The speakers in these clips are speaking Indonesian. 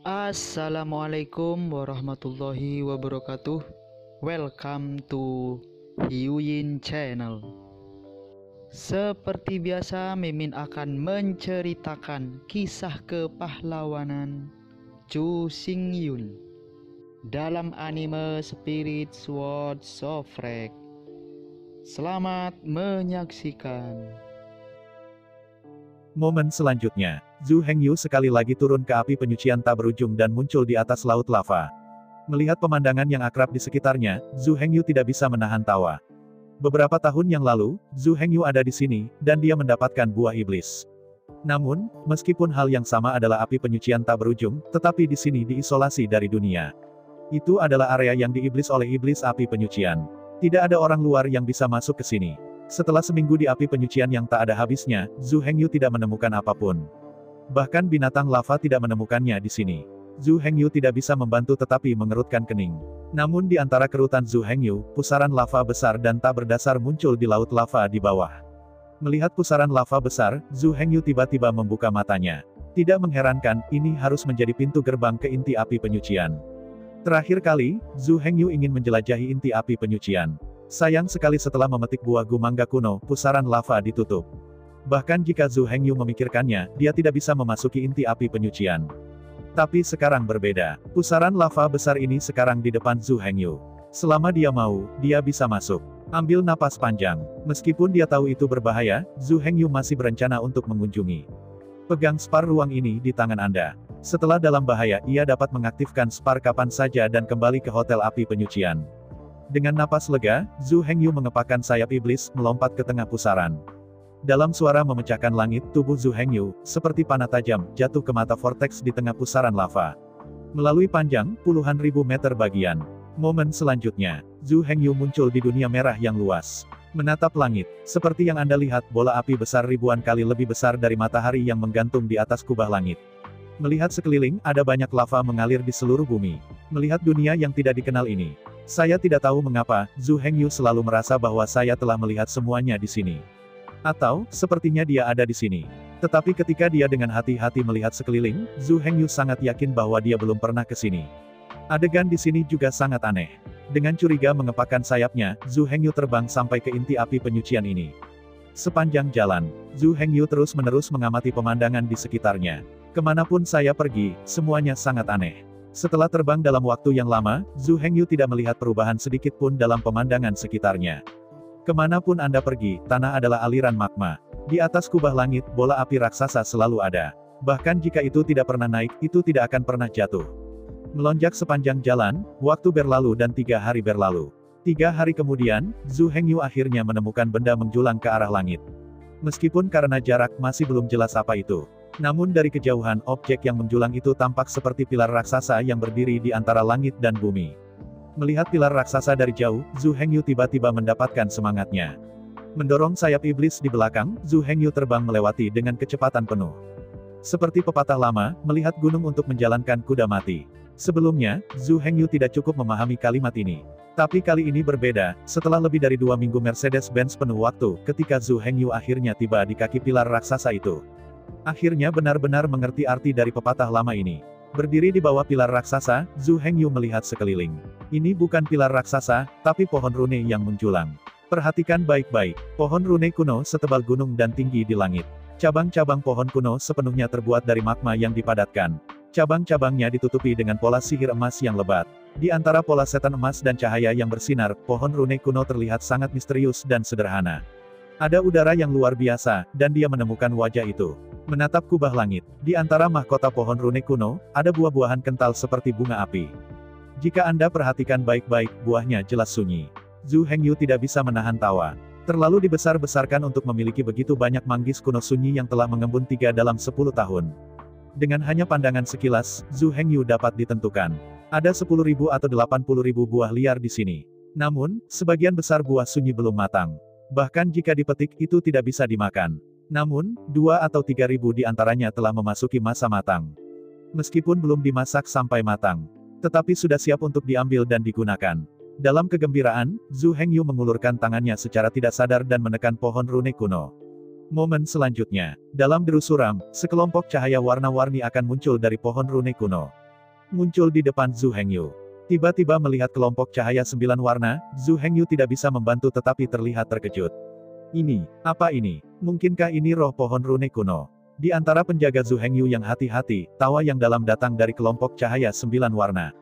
Assalamualaikum warahmatullahi wabarakatuh. Welcome to Hyuyin Channel. Seperti biasa, Mimin akan menceritakan kisah kepahlawanan Chu Xingyun dalam anime Spirit Sword Shofrek. Selamat menyaksikan. Momen selanjutnya, Zhu Hengyu sekali lagi turun ke api penyucian tak berujung dan muncul di atas laut lava. Melihat pemandangan yang akrab di sekitarnya, Zhu Hengyu tidak bisa menahan tawa. Beberapa tahun yang lalu, Zhu Hengyu ada di sini, dan dia mendapatkan buah iblis. Namun, meskipun hal yang sama adalah api penyucian tak berujung, tetapi di sini diisolasi dari dunia. Itu adalah area yang diiblis oleh iblis api penyucian. Tidak ada orang luar yang bisa masuk ke sini. Setelah seminggu di api penyucian yang tak ada habisnya, Zhu Hengyu tidak menemukan apapun. Bahkan binatang lava tidak menemukannya di sini. Zhu Hengyu tidak bisa membantu tetapi mengerutkan kening. Namun di antara kerutan Zhu Hengyu, pusaran lava besar dan tak berdasar muncul di laut lava di bawah. Melihat pusaran lava besar, Zhu Hengyu tiba-tiba membuka matanya. Tidak mengherankan, ini harus menjadi pintu gerbang ke inti api penyucian. Terakhir kali, Zhu Hengyu ingin menjelajahi inti api penyucian. Sayang sekali setelah memetik buah gumangga kuno, pusaran lava ditutup. Bahkan jika Zhu Hengyu memikirkannya, dia tidak bisa memasuki inti api penyucian. Tapi sekarang berbeda. Pusaran lava besar ini sekarang di depan Zhu Hengyu. Selama dia mau, dia bisa masuk. Ambil napas panjang. Meskipun dia tahu itu berbahaya, Zhu Hengyu masih berencana untuk mengunjungi. Pegang spar ruang ini di tangan Anda. Setelah dalam bahaya, ia dapat mengaktifkan spar kapan saja dan kembali ke hotel api penyucian. Dengan napas lega, Zhu Hengyu mengepakkan sayap iblis, melompat ke tengah pusaran. Dalam suara memecahkan langit, tubuh Zhu Hengyu, seperti panah tajam, jatuh ke mata vortex di tengah pusaran lava. Melalui panjang, puluhan ribu meter bagian. Momen selanjutnya, Zhu Hengyu muncul di dunia merah yang luas. Menatap langit, seperti yang Anda lihat, bola api besar ribuan kali lebih besar dari matahari yang menggantung di atas kubah langit. Melihat sekeliling, ada banyak lava mengalir di seluruh bumi. Melihat dunia yang tidak dikenal ini, saya tidak tahu mengapa, Zhu Hengyu selalu merasa bahwa saya telah melihat semuanya di sini. Atau, sepertinya dia ada di sini. Tetapi ketika dia dengan hati-hati melihat sekeliling, Zhu Hengyu sangat yakin bahwa dia belum pernah ke sini. Adegan di sini juga sangat aneh. Dengan curiga mengepakkan sayapnya, Zhu Hengyu terbang sampai ke inti api penyucian ini. Sepanjang jalan, Zhu Hengyu terus-menerus mengamati pemandangan di sekitarnya. Kemanapun saya pergi, semuanya sangat aneh. Setelah terbang dalam waktu yang lama, Zhu Hengyu tidak melihat perubahan sedikit pun dalam pemandangan sekitarnya. Kemanapun Anda pergi, tanah adalah aliran magma. Di atas kubah langit, bola api raksasa selalu ada. Bahkan jika itu tidak pernah naik, itu tidak akan pernah jatuh. Melonjak sepanjang jalan, waktu berlalu dan 3 hari berlalu. 3 hari kemudian, Zhu Hengyu akhirnya menemukan benda menjulang ke arah langit. Meskipun karena jarak masih belum jelas apa itu. Namun dari kejauhan, objek yang menjulang itu tampak seperti pilar raksasa yang berdiri di antara langit dan bumi. Melihat pilar raksasa dari jauh, Zhu Hengyu tiba-tiba mendapatkan semangatnya. Mendorong sayap iblis di belakang, Zhu Hengyu terbang melewati dengan kecepatan penuh. Seperti pepatah lama, melihat gunung untuk menjalankan kuda mati. Sebelumnya, Zhu Hengyu tidak cukup memahami kalimat ini. Tapi kali ini berbeda, setelah lebih dari 2 minggu Mercedes-Benz penuh waktu, ketika Zhu Hengyu akhirnya tiba di kaki pilar raksasa itu. Akhirnya benar-benar mengerti arti dari pepatah lama ini. Berdiri di bawah pilar raksasa, Zhu Hengyu melihat sekeliling. Ini bukan pilar raksasa, tapi pohon rune yang menjulang. Perhatikan baik-baik, pohon rune kuno setebal gunung dan tinggi di langit. Cabang-cabang pohon kuno sepenuhnya terbuat dari magma yang dipadatkan. Cabang-cabangnya ditutupi dengan pola sihir emas yang lebat. Di antara pola setan emas dan cahaya yang bersinar, pohon rune kuno terlihat sangat misterius dan sederhana. Ada udara yang luar biasa, dan dia menemukan wajah itu. Menatap kubah langit, di antara mahkota pohon rune kuno, ada buah-buahan kental seperti bunga api. Jika Anda perhatikan baik-baik, buahnya jelas sunyi. Zhu Hengyu tidak bisa menahan tawa. Terlalu dibesar-besarkan untuk memiliki begitu banyak manggis kuno sunyi yang telah mengembun 3 dalam 10 tahun. Dengan hanya pandangan sekilas, Zhu Hengyu dapat ditentukan. Ada 10.000 atau 80.000 buah liar di sini. Namun, sebagian besar buah sunyi belum matang. Bahkan jika dipetik, itu tidak bisa dimakan. Namun, 2 atau 3.000 di antaranya telah memasuki masa matang. Meskipun belum dimasak sampai matang, tetapi sudah siap untuk diambil dan digunakan. Dalam kegembiraan, Zhu Hengyu mengulurkan tangannya secara tidak sadar dan menekan pohon rune kuno. Momen selanjutnya, dalam deru suram, sekelompok cahaya warna-warni akan muncul dari pohon rune kuno. muncul di depan Zhu Hengyu. Tiba-tiba melihat kelompok cahaya 9 warna, Zhu Hengyu tidak bisa membantu tetapi terlihat terkejut. Ini, apa ini? Mungkinkah ini roh pohon rune kuno? Di antara penjaga Zhu Hengyu yang hati-hati, tawa yang dalam datang dari kelompok cahaya 9 warna.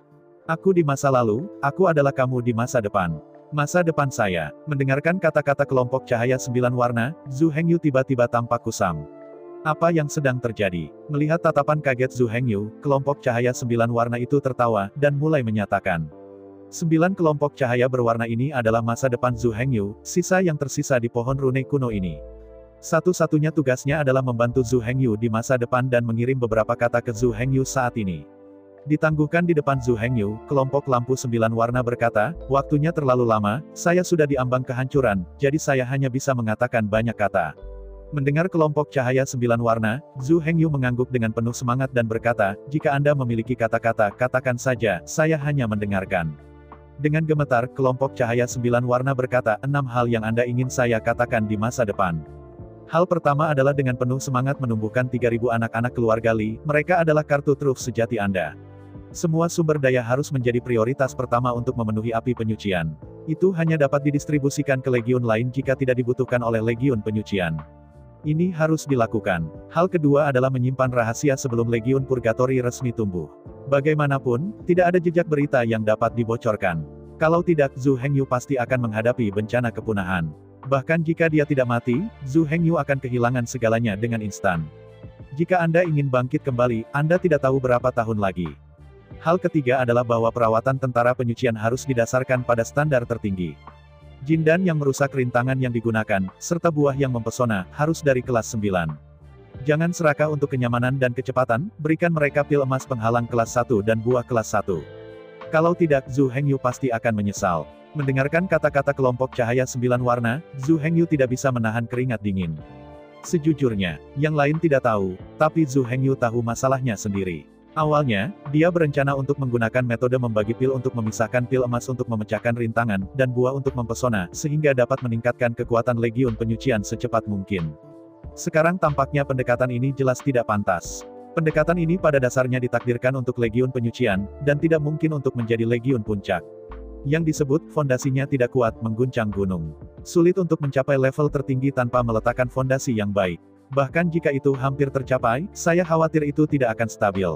Aku di masa lalu, aku adalah kamu di masa depan. Masa depan saya. Mendengarkan kata-kata kelompok cahaya 9 warna, Zhu Hengyu tiba-tiba tampak kusam. Apa yang sedang terjadi? Melihat tatapan kaget Zhu Hengyu, kelompok cahaya 9 warna itu tertawa, dan mulai menyatakan. 9 kelompok cahaya berwarna ini adalah masa depan Zhu Hengyu, sisa yang tersisa di pohon rune kuno ini. Satu-satunya tugasnya adalah membantu Zhu Hengyu di masa depan dan mengirim beberapa kata ke Zhu Hengyu saat ini. Ditangguhkan di depan Zhu Hengyu, kelompok lampu 9 warna berkata, waktunya terlalu lama, saya sudah diambang kehancuran, jadi saya hanya bisa mengatakan banyak kata. Mendengar kelompok cahaya 9 warna, Zhu Hengyu mengangguk dengan penuh semangat dan berkata, jika Anda memiliki kata-kata, katakan saja, saya hanya mendengarkan. Dengan gemetar, kelompok cahaya 9 warna berkata, 6 hal yang Anda ingin saya katakan di masa depan. Hal pertama adalah dengan penuh semangat menumbuhkan 3.000 anak-anak keluarga Li, mereka adalah kartu truf sejati Anda. Semua sumber daya harus menjadi prioritas pertama untuk memenuhi api penyucian. Itu hanya dapat didistribusikan ke legiun lain jika tidak dibutuhkan oleh legiun penyucian. Ini harus dilakukan. Hal kedua adalah menyimpan rahasia sebelum legiun purgatori resmi tumbuh. Bagaimanapun, tidak ada jejak berita yang dapat dibocorkan. Kalau tidak, Zhu Hengyu pasti akan menghadapi bencana kepunahan. Bahkan jika dia tidak mati, Zhu Hengyu akan kehilangan segalanya dengan instan. Jika Anda ingin bangkit kembali, Anda tidak tahu berapa tahun lagi. Hal ketiga adalah bahwa perawatan tentara penyucian harus didasarkan pada standar tertinggi. Jindan yang merusak rintangan yang digunakan, serta buah yang mempesona, harus dari kelas 9. Jangan serakah untuk kenyamanan dan kecepatan, berikan mereka pil emas penghalang kelas 1 dan buah kelas 1. Kalau tidak, Zhu Hengyu pasti akan menyesal. Mendengarkan kata-kata kelompok cahaya 9 warna, Zhu Hengyu tidak bisa menahan keringat dingin. Sejujurnya, yang lain tidak tahu, tapi Zhu Hengyu tahu masalahnya sendiri. Awalnya, dia berencana untuk menggunakan metode membagi pil untuk memisahkan pil emas untuk memecahkan rintangan, dan buah untuk mempesona, sehingga dapat meningkatkan kekuatan legiun penyucian secepat mungkin. Sekarang tampaknya pendekatan ini jelas tidak pantas. Pendekatan ini pada dasarnya ditakdirkan untuk legiun penyucian, dan tidak mungkin untuk menjadi legiun puncak. Yang disebut, fondasinya tidak kuat, mengguncang gunung. Sulit untuk mencapai level tertinggi tanpa meletakkan fondasi yang baik. Bahkan jika itu hampir tercapai, saya khawatir itu tidak akan stabil.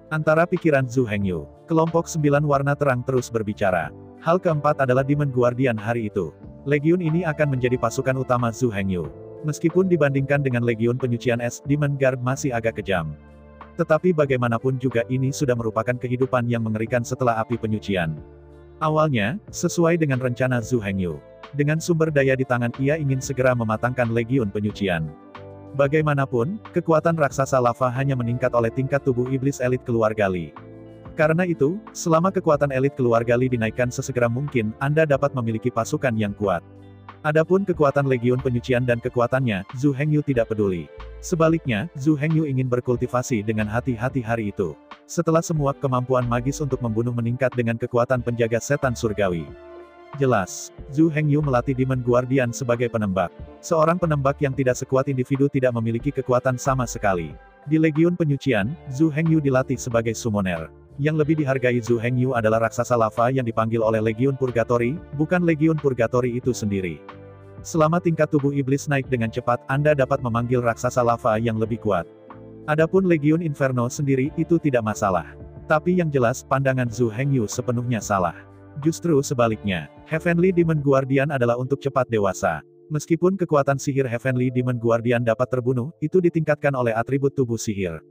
Antara pikiran Zhu Hengyu, kelompok 9 warna terang terus berbicara. Hal keempat adalah Demon Guardian hari itu. Legiun ini akan menjadi pasukan utama Zhu Hengyu. Meskipun dibandingkan dengan Legiun Penyucian Es, Demon Guard masih agak kejam. Tetapi bagaimanapun juga ini sudah merupakan kehidupan yang mengerikan setelah api penyucian. Awalnya, sesuai dengan rencana Zhu Hengyu. Dengan sumber daya di tangan ia ingin segera mematangkan Legiun Penyucian. Bagaimanapun, kekuatan raksasa lava hanya meningkat oleh tingkat tubuh iblis elit keluarga Li. Karena itu, selama kekuatan elit keluarga Li dinaikkan sesegera mungkin, Anda dapat memiliki pasukan yang kuat. Adapun kekuatan legiun penyucian dan kekuatannya, Zhu Hengyu tidak peduli. Sebaliknya, Zhu Hengyu ingin berkultivasi dengan hati-hati hari itu. Setelah semua kemampuan magis untuk membunuh meningkat dengan kekuatan penjaga setan surgawi. Jelas, Zhu Hengyu melatih Demon Guardian sebagai penembak. Seorang penembak yang tidak sekuat individu tidak memiliki kekuatan sama sekali. Di Legiun Penyucian, Zhu Hengyu dilatih sebagai summoner. Yang lebih dihargai Zhu Hengyu adalah raksasa lava yang dipanggil oleh Legiun Purgatori, bukan Legiun Purgatori itu sendiri. Selama tingkat tubuh iblis naik dengan cepat, Anda dapat memanggil raksasa lava yang lebih kuat. Adapun Legiun Inferno sendiri, itu tidak masalah. Tapi yang jelas, pandangan Zhu Hengyu sepenuhnya salah. Justru sebaliknya, Heavenly Demon Guardian adalah untuk cepat dewasa. Meskipun kekuatan sihir Heavenly Demon Guardian dapat terbunuh, itu ditingkatkan oleh atribut tubuh sihir.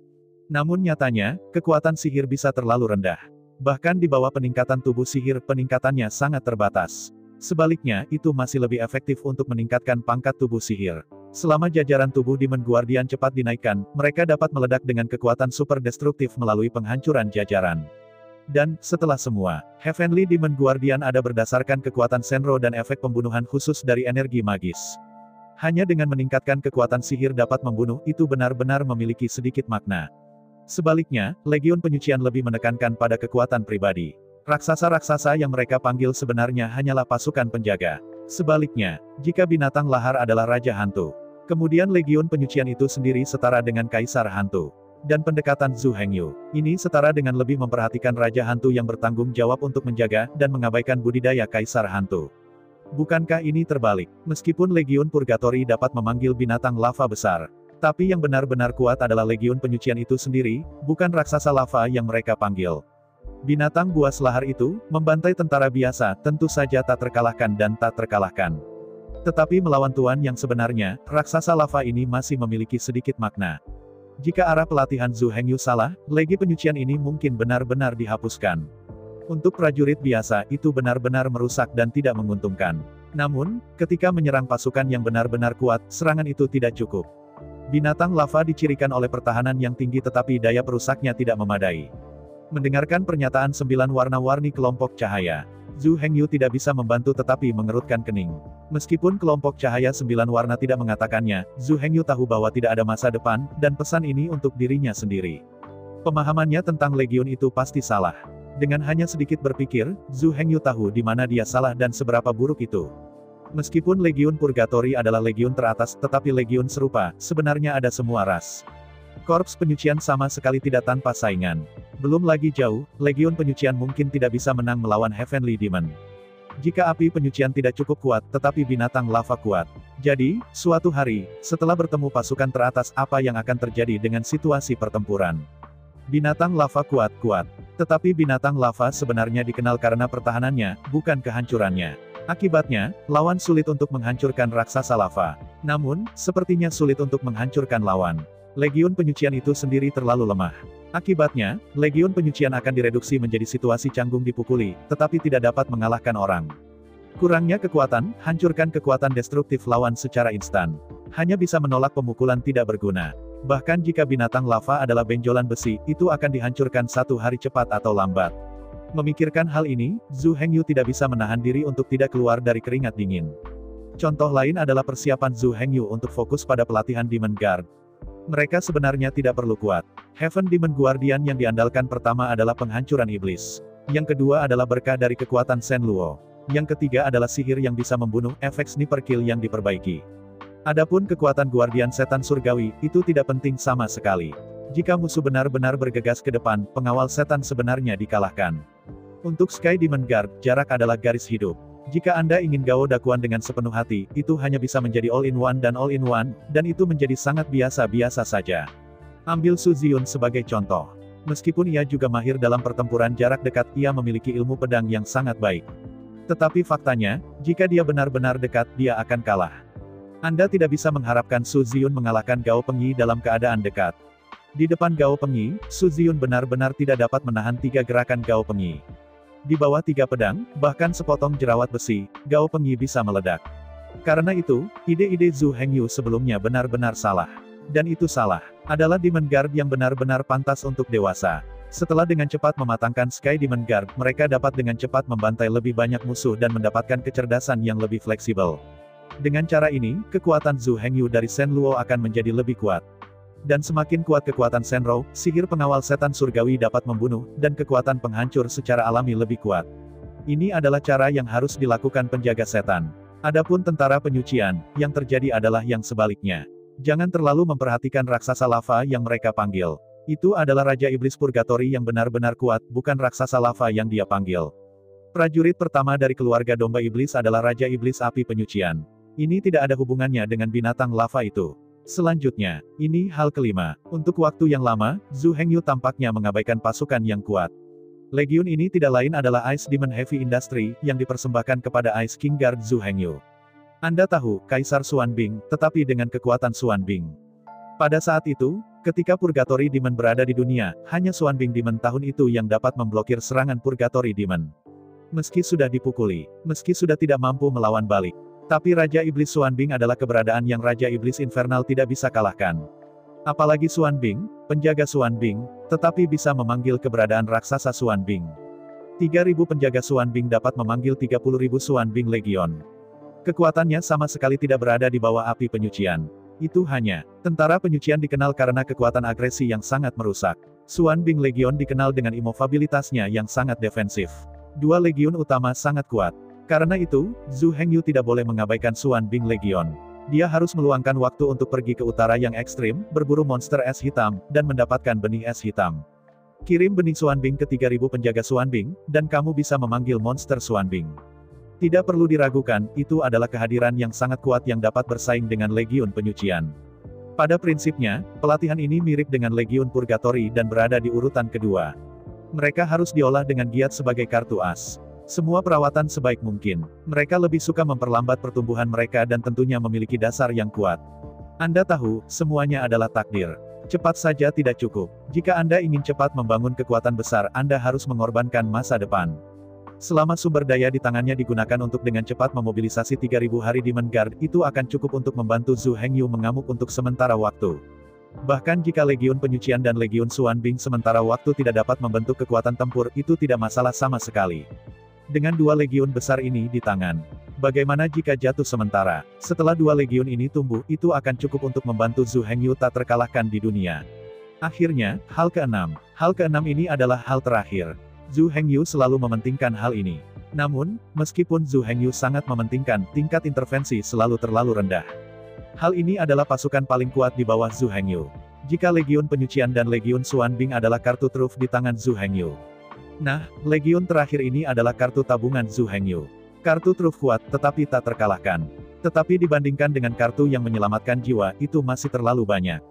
Namun nyatanya, kekuatan sihir bisa terlalu rendah. Bahkan di bawah peningkatan tubuh sihir, peningkatannya sangat terbatas. Sebaliknya, itu masih lebih efektif untuk meningkatkan pangkat tubuh sihir. Selama jajaran tubuh Demon Guardian cepat dinaikkan, mereka dapat meledak dengan kekuatan super destruktif melalui penghancuran jajaran. Dan, setelah semua, Heavenly Demon Guardian ada berdasarkan kekuatan Senro dan efek pembunuhan khusus dari energi magis. Hanya dengan meningkatkan kekuatan sihir dapat membunuh, itu benar-benar memiliki sedikit makna. Sebaliknya, Legiun Penyucian lebih menekankan pada kekuatan pribadi. Raksasa-raksasa yang mereka panggil sebenarnya hanyalah pasukan penjaga. Sebaliknya, jika binatang lahar adalah Raja Hantu, kemudian Legiun Penyucian itu sendiri setara dengan Kaisar Hantu. dan pendekatan Zhu Hengyu. Ini setara dengan lebih memperhatikan Raja Hantu yang bertanggung jawab untuk menjaga dan mengabaikan budidaya Kaisar Hantu. Bukankah ini terbalik? Meskipun Legiun Purgatori dapat memanggil binatang lava besar, tapi yang benar-benar kuat adalah Legiun Penyucian itu sendiri, bukan raksasa lava yang mereka panggil. Binatang buas lahar itu, membantai tentara biasa, tentu saja tak terkalahkan dan tak terkalahkan. Tetapi melawan tuan yang sebenarnya, raksasa lava ini masih memiliki sedikit makna. Jika arah pelatihan Zhu Hengyu salah, Legi Penyucian ini mungkin benar-benar dihapuskan. Untuk prajurit biasa, itu benar-benar merusak dan tidak menguntungkan. Namun, ketika menyerang pasukan yang benar-benar kuat, serangan itu tidak cukup. Binatang lava dicirikan oleh pertahanan yang tinggi tetapi daya perusaknya tidak memadai. Mendengarkan pernyataan 9 warna-warni kelompok cahaya, Zhu Hengyu tidak bisa membantu tetapi mengerutkan kening. Meskipun kelompok cahaya 9 warna tidak mengatakannya, Zhu Hengyu tahu bahwa tidak ada masa depan, dan pesan ini untuk dirinya sendiri. Pemahamannya tentang Legiun itu pasti salah. Dengan hanya sedikit berpikir, Zhu Hengyu tahu di mana dia salah dan seberapa buruk itu. Meskipun Legiun Purgatori adalah legiun teratas, tetapi legiun serupa, sebenarnya ada semua ras. Korps penyucian sama sekali tidak tanpa saingan. Belum lagi jauh, Legiun Penyucian mungkin tidak bisa menang melawan Heavenly Demon. Jika api penyucian tidak cukup kuat, tetapi binatang lava kuat. Jadi, suatu hari, setelah bertemu pasukan teratas, apa yang akan terjadi dengan situasi pertempuran? Binatang lava kuat-kuat. Tetapi binatang lava sebenarnya dikenal karena pertahanannya, bukan kehancurannya. Akibatnya, lawan sulit untuk menghancurkan raksasa lava. Namun, sepertinya sulit untuk menghancurkan lawan. Legiun Penyucian itu sendiri terlalu lemah. Akibatnya, Legiun Penyucian akan direduksi menjadi situasi canggung dipukuli, tetapi tidak dapat mengalahkan orang. Kurangnya kekuatan, hancurkan kekuatan destruktif lawan secara instan. Hanya bisa menolak pemukulan tidak berguna. Bahkan jika binatang lava adalah benjolan besi, itu akan dihancurkan satu hari cepat atau lambat. Memikirkan hal ini, Zhu Hengyu tidak bisa menahan diri untuk tidak keluar dari keringat dingin. Contoh lain adalah persiapan Zhu Hengyu untuk fokus pada pelatihan Demon Guard. Mereka sebenarnya tidak perlu kuat. Heaven Demon Guardian yang diandalkan pertama adalah penghancuran iblis. Yang kedua adalah berkah dari kekuatan Shen Luo. Yang ketiga adalah sihir yang bisa membunuh, efek sniper kill yang diperbaiki. Adapun kekuatan Guardian Setan Surgawi, itu tidak penting sama sekali. Jika musuh benar-benar bergegas ke depan, pengawal setan sebenarnya dikalahkan. Untuk Sky Demon Guard, jarak adalah garis hidup. Jika Anda ingin Gao Dakuan dengan sepenuh hati, itu hanya bisa menjadi all-in-one dan all-in-one, dan itu menjadi sangat biasa-biasa saja. Ambil Su Ziyun sebagai contoh. Meskipun ia juga mahir dalam pertempuran jarak dekat, ia memiliki ilmu pedang yang sangat baik. Tetapi faktanya, jika dia benar-benar dekat, dia akan kalah. Anda tidak bisa mengharapkan Su Ziyun mengalahkan Gao Pengyi dalam keadaan dekat. Di depan Gao Pengyi, Su Ziyun benar-benar tidak dapat menahan 3 gerakan Gao Pengyi. Di bawah 3 pedang, bahkan sepotong jerawat besi, Gao Pengyi bisa meledak. Karena itu, ide-ide Zhu Hengyu sebelumnya benar-benar salah. Dan itu salah. Adalah Demon Guard yang benar-benar pantas untuk dewasa. Setelah dengan cepat mematangkan Sky Demon Guard, mereka dapat dengan cepat membantai lebih banyak musuh dan mendapatkan kecerdasan yang lebih fleksibel. Dengan cara ini, kekuatan Zhu Hengyu dari Shen Luo akan menjadi lebih kuat. Dan semakin kuat kekuatan Shenrou, sihir pengawal setan surgawi dapat membunuh, dan kekuatan penghancur secara alami lebih kuat. Ini adalah cara yang harus dilakukan penjaga setan. Adapun tentara penyucian, yang terjadi adalah yang sebaliknya. Jangan terlalu memperhatikan raksasa lava yang mereka panggil. Itu adalah Raja Iblis Purgatori yang benar-benar kuat, bukan raksasa lava yang dia panggil. Prajurit pertama dari keluarga domba iblis adalah Raja Iblis Api Penyucian. Ini tidak ada hubungannya dengan binatang lava itu. Selanjutnya, ini hal kelima. Untuk waktu yang lama, Zhu Hengyu tampaknya mengabaikan pasukan yang kuat. Legiun ini tidak lain adalah Ice Demon Heavy Industry, yang dipersembahkan kepada Ice King Guard Zhu Hengyu. Anda tahu, Kaisar Xuanbing, tetapi dengan kekuatan Xuanbing. Pada saat itu, ketika Purgatory Demon berada di dunia, hanya Xuanbing Demon tahun itu yang dapat memblokir serangan Purgatory Demon. Meski sudah dipukuli, meski sudah tidak mampu melawan balik. Tapi Raja Iblis Xuanbing adalah keberadaan yang Raja Iblis Infernal tidak bisa kalahkan. Apalagi Xuanbing, penjaga Xuanbing, tetapi bisa memanggil keberadaan raksasa Xuanbing. 3.000 penjaga Xuanbing dapat memanggil 30.000 Xuanbing Legion. Kekuatannya sama sekali tidak berada di bawah api penyucian. Itu hanya, tentara penyucian dikenal karena kekuatan agresi yang sangat merusak. Xuanbing Legion dikenal dengan imobilitasnya yang sangat defensif. 2 legiun utama sangat kuat. Karena itu, Zhu Hengyu tidak boleh mengabaikan Xuanbing Legion. Dia harus meluangkan waktu untuk pergi ke utara yang ekstrim, berburu monster es hitam, dan mendapatkan benih es hitam. Kirim benih Xuanbing ke 3000 penjaga Xuanbing, dan kamu bisa memanggil monster Xuanbing. Tidak perlu diragukan, itu adalah kehadiran yang sangat kuat yang dapat bersaing dengan Legiun Penyucian. Pada prinsipnya, pelatihan ini mirip dengan Legiun Purgatory dan berada di urutan kedua. Mereka harus diolah dengan giat sebagai kartu as. Semua perawatan sebaik mungkin. Mereka lebih suka memperlambat pertumbuhan mereka dan tentunya memiliki dasar yang kuat. Anda tahu, semuanya adalah takdir. Cepat saja tidak cukup. Jika Anda ingin cepat membangun kekuatan besar, Anda harus mengorbankan masa depan. Selama sumber daya di tangannya digunakan untuk dengan cepat memobilisasi 3000 hari Demon Guard, itu akan cukup untuk membantu Zhu Hengyu mengamuk untuk sementara waktu. Bahkan jika Legiun Penyucian dan Legiun Xuanbing sementara waktu tidak dapat membentuk kekuatan tempur, itu tidak masalah sama sekali. Dengan dua legiun besar ini di tangan, bagaimana jika jatuh sementara? Setelah dua legiun ini tumbuh, itu akan cukup untuk membantu Zhu Hengyu tak terkalahkan di dunia. Akhirnya, hal keenam. Hal keenam ini adalah hal terakhir. Zhu Hengyu selalu mementingkan hal ini. Namun, meskipun Zhu Hengyu sangat mementingkan, tingkat intervensi selalu terlalu rendah. Hal ini adalah pasukan paling kuat di bawah Zhu Hengyu. Jika Legiun Penyucian dan Legiun Xuanbing adalah kartu truf di tangan Zhu Hengyu. Nah, legiun terakhir ini adalah kartu tabungan Zhu Hengyu. Kartu truf kuat, tetapi tak terkalahkan. Tetapi dibandingkan dengan kartu yang menyelamatkan jiwa, itu masih terlalu banyak.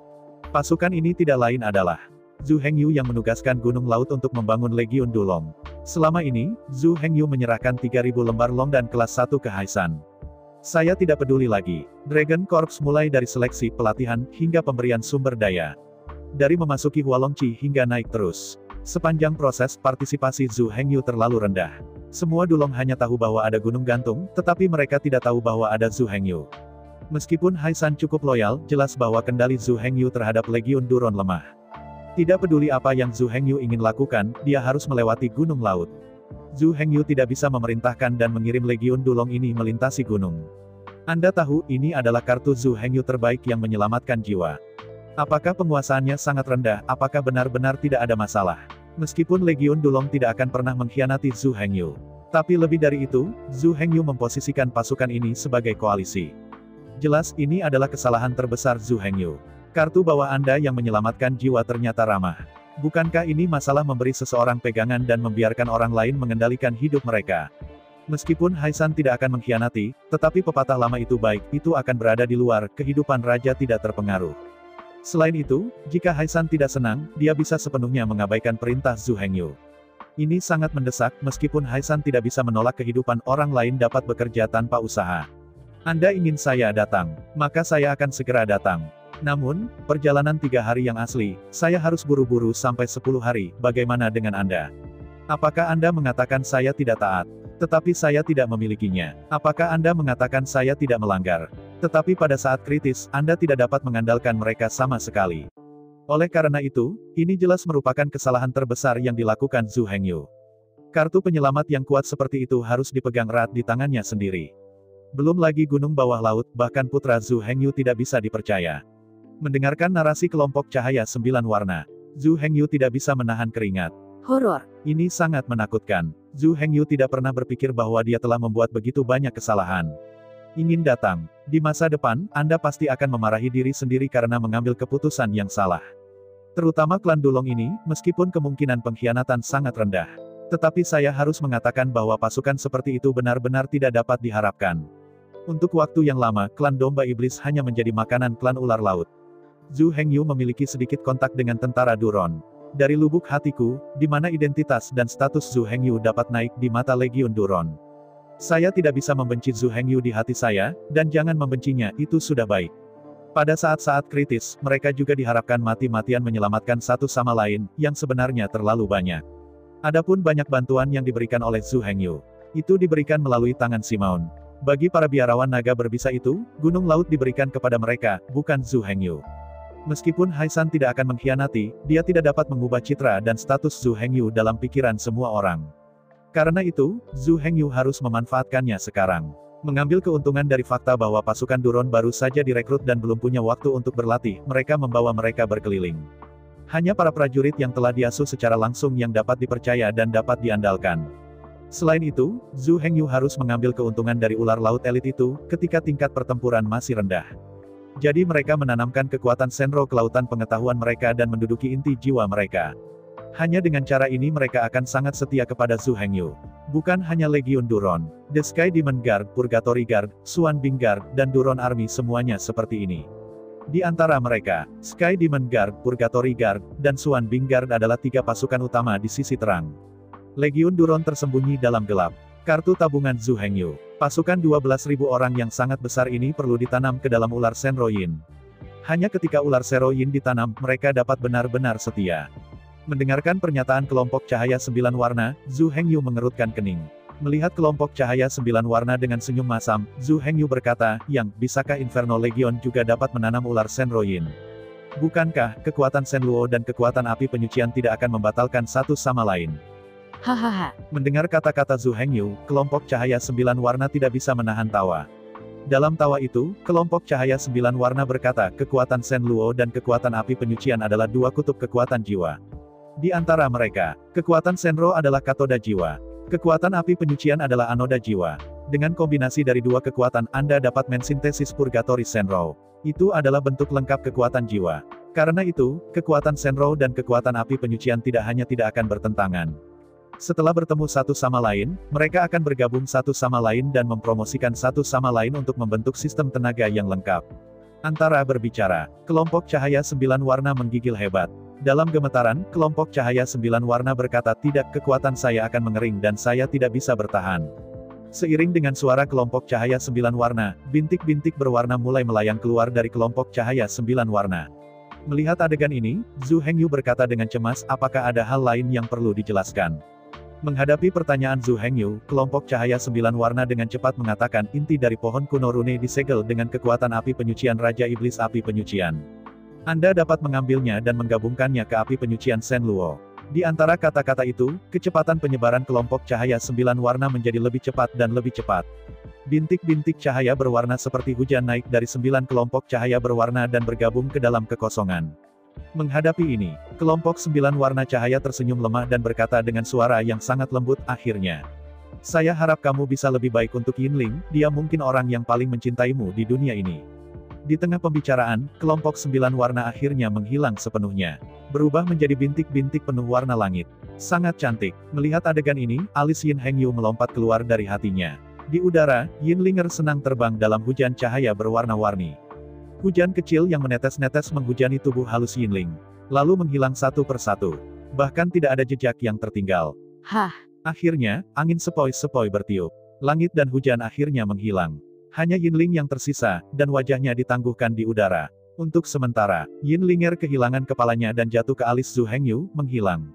Pasukan ini tidak lain adalah Zhu Hengyu yang menugaskan Gunung Laut untuk membangun Legiun Dulong. Selama ini, Zhu Hengyu menyerahkan 3000 lembar long dan kelas 1 ke Haisan. Saya tidak peduli lagi. Dragon Corps mulai dari seleksi pelatihan, hingga pemberian sumber daya. Dari memasuki Hualongqi hingga naik terus. Sepanjang proses, partisipasi Zhu Hengyu terlalu rendah. Semua Dulong hanya tahu bahwa ada gunung gantung, tetapi mereka tidak tahu bahwa ada Zhu Hengyu. Meskipun Haisan cukup loyal, jelas bahwa kendali Zhu Hengyu terhadap Legiun Duron lemah. Tidak peduli apa yang Zhu Hengyu ingin lakukan, dia harus melewati gunung laut. Zhu Hengyu tidak bisa memerintahkan dan mengirim Legiun Dulong ini melintasi gunung. Anda tahu, ini adalah kartu Zhu Hengyu terbaik yang menyelamatkan jiwa. Apakah penguasaannya sangat rendah, apakah benar-benar tidak ada masalah? Meskipun Legiun Dulong tidak akan pernah mengkhianati Zhu Hengyu. Tapi lebih dari itu, Zhu Hengyu memposisikan pasukan ini sebagai koalisi. Jelas, ini adalah kesalahan terbesar Zhu Hengyu. Kartu bawah Anda yang menyelamatkan jiwa ternyata ramah. Bukankah ini masalah memberi seseorang pegangan dan membiarkan orang lain mengendalikan hidup mereka? Meskipun Haisan tidak akan mengkhianati, tetapi pepatah lama itu baik, itu akan berada di luar, kehidupan raja tidak terpengaruh. Selain itu, jika Haisan tidak senang, dia bisa sepenuhnya mengabaikan perintah Zhu Hengyu. Ini sangat mendesak, meskipun Haisan tidak bisa menolak kehidupan orang lain dapat bekerja tanpa usaha. Anda ingin saya datang, maka saya akan segera datang. Namun, perjalanan 3 hari yang asli, saya harus buru-buru sampai 10 hari, bagaimana dengan Anda? Apakah Anda mengatakan saya tidak taat? Tetapi saya tidak memilikinya. Apakah Anda mengatakan saya tidak melanggar? Tetapi pada saat kritis, Anda tidak dapat mengandalkan mereka sama sekali. Oleh karena itu, ini jelas merupakan kesalahan terbesar yang dilakukan Zhu Hengyu. Kartu penyelamat yang kuat seperti itu harus dipegang erat di tangannya sendiri. Belum lagi gunung bawah laut, bahkan putra Zhu Hengyu tidak bisa dipercaya. Mendengarkan narasi kelompok cahaya 9 warna, Zhu Hengyu tidak bisa menahan keringat. Horor. Ini sangat menakutkan. Zhu Hengyu tidak pernah berpikir bahwa dia telah membuat begitu banyak kesalahan. Ingin datang. Di masa depan, Anda pasti akan memarahi diri sendiri karena mengambil keputusan yang salah. Terutama klan Dulong ini, meskipun kemungkinan pengkhianatan sangat rendah. Tetapi saya harus mengatakan bahwa pasukan seperti itu benar-benar tidak dapat diharapkan. Untuk waktu yang lama, klan Domba Iblis hanya menjadi makanan klan Ular Laut. Zhu Hengyu memiliki sedikit kontak dengan tentara Duron. Dari lubuk hatiku, di mana identitas dan status Zhu Hengyu dapat naik di mata Legiun Duron. Saya tidak bisa membenci Zhu Hengyu di hati saya, dan jangan membencinya, itu sudah baik. Pada saat-saat kritis, mereka juga diharapkan mati-matian menyelamatkan satu sama lain, yang sebenarnya terlalu banyak. Adapun banyak bantuan yang diberikan oleh Zhu Hengyu. Itu diberikan melalui tangan Simaun. Bagi para biarawan naga berbisa itu, gunung laut diberikan kepada mereka, bukan Zhu Hengyu. Meskipun Haisan tidak akan mengkhianati, dia tidak dapat mengubah citra dan status Zhu Hengyu dalam pikiran semua orang. Karena itu, Zhu Hengyu harus memanfaatkannya sekarang. Mengambil keuntungan dari fakta bahwa pasukan Duron baru saja direkrut dan belum punya waktu untuk berlatih, mereka membawa mereka berkeliling. Hanya para prajurit yang telah diasuh secara langsung yang dapat dipercaya dan dapat diandalkan. Selain itu, Zhu Hengyu harus mengambil keuntungan dari ular laut elit itu, ketika tingkat pertempuran masih rendah. Jadi mereka menanamkan kekuatan Senro ke lautan pengetahuan mereka dan menduduki inti jiwa mereka. Hanya dengan cara ini mereka akan sangat setia kepada Zhu Hengyu. Bukan hanya Legiun Duron, The Sky Demon Guard, Purgatory Guard, Xuan Bing Guard, dan Duron Army semuanya seperti ini. Di antara mereka, Sky Demon Guard, Purgatory Guard, dan Xuan Bing Guard adalah 3 pasukan utama di sisi terang. Legiun Duron tersembunyi dalam gelap. Kartu tabungan Zhu Hengyu. Pasukan 12.000 orang yang sangat besar ini perlu ditanam ke dalam ular Senro Yin. Hanya ketika ular Senro Yin ditanam, mereka dapat benar-benar setia. Mendengarkan pernyataan kelompok cahaya 9 warna, Zhu Hengyu mengerutkan kening. Melihat kelompok cahaya 9 warna dengan senyum masam, Zhu Hengyu berkata, "Yang, bisakah Inferno Legion juga dapat menanam ular Senro Yin? Bukankah kekuatan Senluo dan kekuatan api penyucian tidak akan membatalkan satu sama lain?" Hahaha. Mendengar kata-kata Zhu Hengyu, kelompok cahaya 9 warna tidak bisa menahan tawa. Dalam tawa itu, kelompok cahaya 9 warna berkata, kekuatan Senluo dan kekuatan api penyucian adalah 2 kutub kekuatan jiwa. Di antara mereka, kekuatan Senro adalah katoda jiwa. Kekuatan api penyucian adalah anoda jiwa. Dengan kombinasi dari 2 kekuatan, Anda dapat mensintesis Purgatory Senro. Itu adalah bentuk lengkap kekuatan jiwa. Karena itu, kekuatan Senro dan kekuatan api penyucian tidak hanya tidak akan bertentangan. Setelah bertemu satu sama lain, mereka akan bergabung satu sama lain dan mempromosikan satu sama lain untuk membentuk sistem tenaga yang lengkap. Antara berbicara, kelompok cahaya 9 warna menggigil hebat. Dalam gemetaran, kelompok cahaya 9 warna berkata, "Tidak, kekuatan saya akan mengering dan saya tidak bisa bertahan." Seiring dengan suara kelompok cahaya 9 warna, bintik-bintik berwarna mulai melayang keluar dari kelompok cahaya 9 warna. Melihat adegan ini, Zhu Hengyu berkata dengan cemas, "Apakah ada hal lain yang perlu dijelaskan?" Menghadapi pertanyaan Zhu Hengyu, kelompok cahaya 9 warna dengan cepat mengatakan, "Inti dari pohon kuno rune disegel dengan kekuatan api penyucian Raja Iblis Api Penyucian. Anda dapat mengambilnya dan menggabungkannya ke api penyucian Senluo." Di antara kata-kata itu, kecepatan penyebaran kelompok cahaya 9 warna menjadi lebih cepat dan lebih cepat. Bintik-bintik cahaya berwarna seperti hujan naik dari 9 kelompok cahaya berwarna dan bergabung ke dalam kekosongan. Menghadapi ini, kelompok 9 warna cahaya tersenyum lemah dan berkata dengan suara yang sangat lembut, "Akhirnya. Saya harap kamu bisa lebih baik untuk Yinling, dia mungkin orang yang paling mencintaimu di dunia ini." Di tengah pembicaraan, kelompok 9 warna akhirnya menghilang sepenuhnya. Berubah menjadi bintik-bintik penuh warna langit. Sangat cantik. Melihat adegan ini, alis Yin Hengyu melompat keluar dari hatinya. Di udara, Yinlinger senang terbang dalam hujan cahaya berwarna-warni. Hujan kecil yang menetes-netes menghujani tubuh halus Yinling. Lalu menghilang satu persatu. Bahkan tidak ada jejak yang tertinggal. Hah. Akhirnya, angin sepoi-sepoi bertiup. Langit dan hujan akhirnya menghilang. Hanya Yinling yang tersisa, dan wajahnya ditangguhkan di udara. Untuk sementara, Yinlinger kehilangan kepalanya dan jatuh ke alis Zhu Hengyu, menghilang.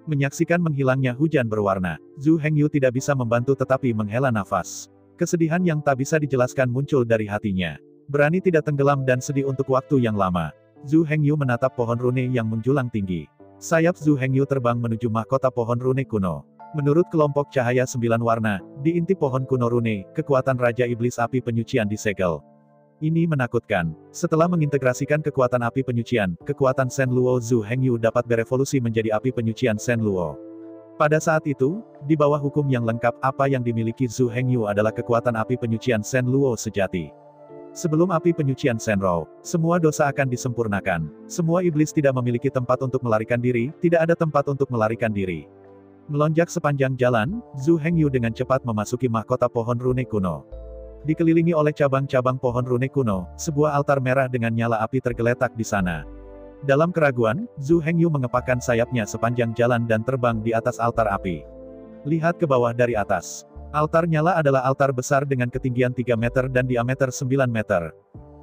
Menyaksikan menghilangnya hujan berwarna, Zhu Hengyu tidak bisa membantu tetapi menghela nafas. Kesedihan yang tak bisa dijelaskan muncul dari hatinya. Berani tidak tenggelam dan sedih untuk waktu yang lama. Zhu Hengyu menatap pohon rune yang menjulang tinggi. Sayap Zhu Hengyu terbang menuju mahkota pohon rune kuno. Menurut kelompok cahaya 9 warna, di inti pohon kuno rune, kekuatan Raja Iblis Api Penyucian disegel. Ini menakutkan. Setelah mengintegrasikan kekuatan api penyucian, kekuatan Senluo Zhu Hengyu dapat berevolusi menjadi api penyucian Senluo. Pada saat itu, di bawah hukum yang lengkap, apa yang dimiliki Zhu Hengyu adalah kekuatan api penyucian Senluo sejati. Sebelum api penyucian Senro, semua dosa akan disempurnakan. Semua iblis tidak memiliki tempat untuk melarikan diri, tidak ada tempat untuk melarikan diri. Melonjak sepanjang jalan, Zhu Hengyu dengan cepat memasuki mahkota pohon rune kuno. Dikelilingi oleh cabang-cabang pohon rune kuno, sebuah altar merah dengan nyala api tergeletak di sana. Dalam keraguan, Zhu Hengyu mengepakkan sayapnya sepanjang jalan dan terbang di atas altar api. Lihat ke bawah dari atas. Altar nyala adalah altar besar dengan ketinggian 3 meter dan diameter 9 meter.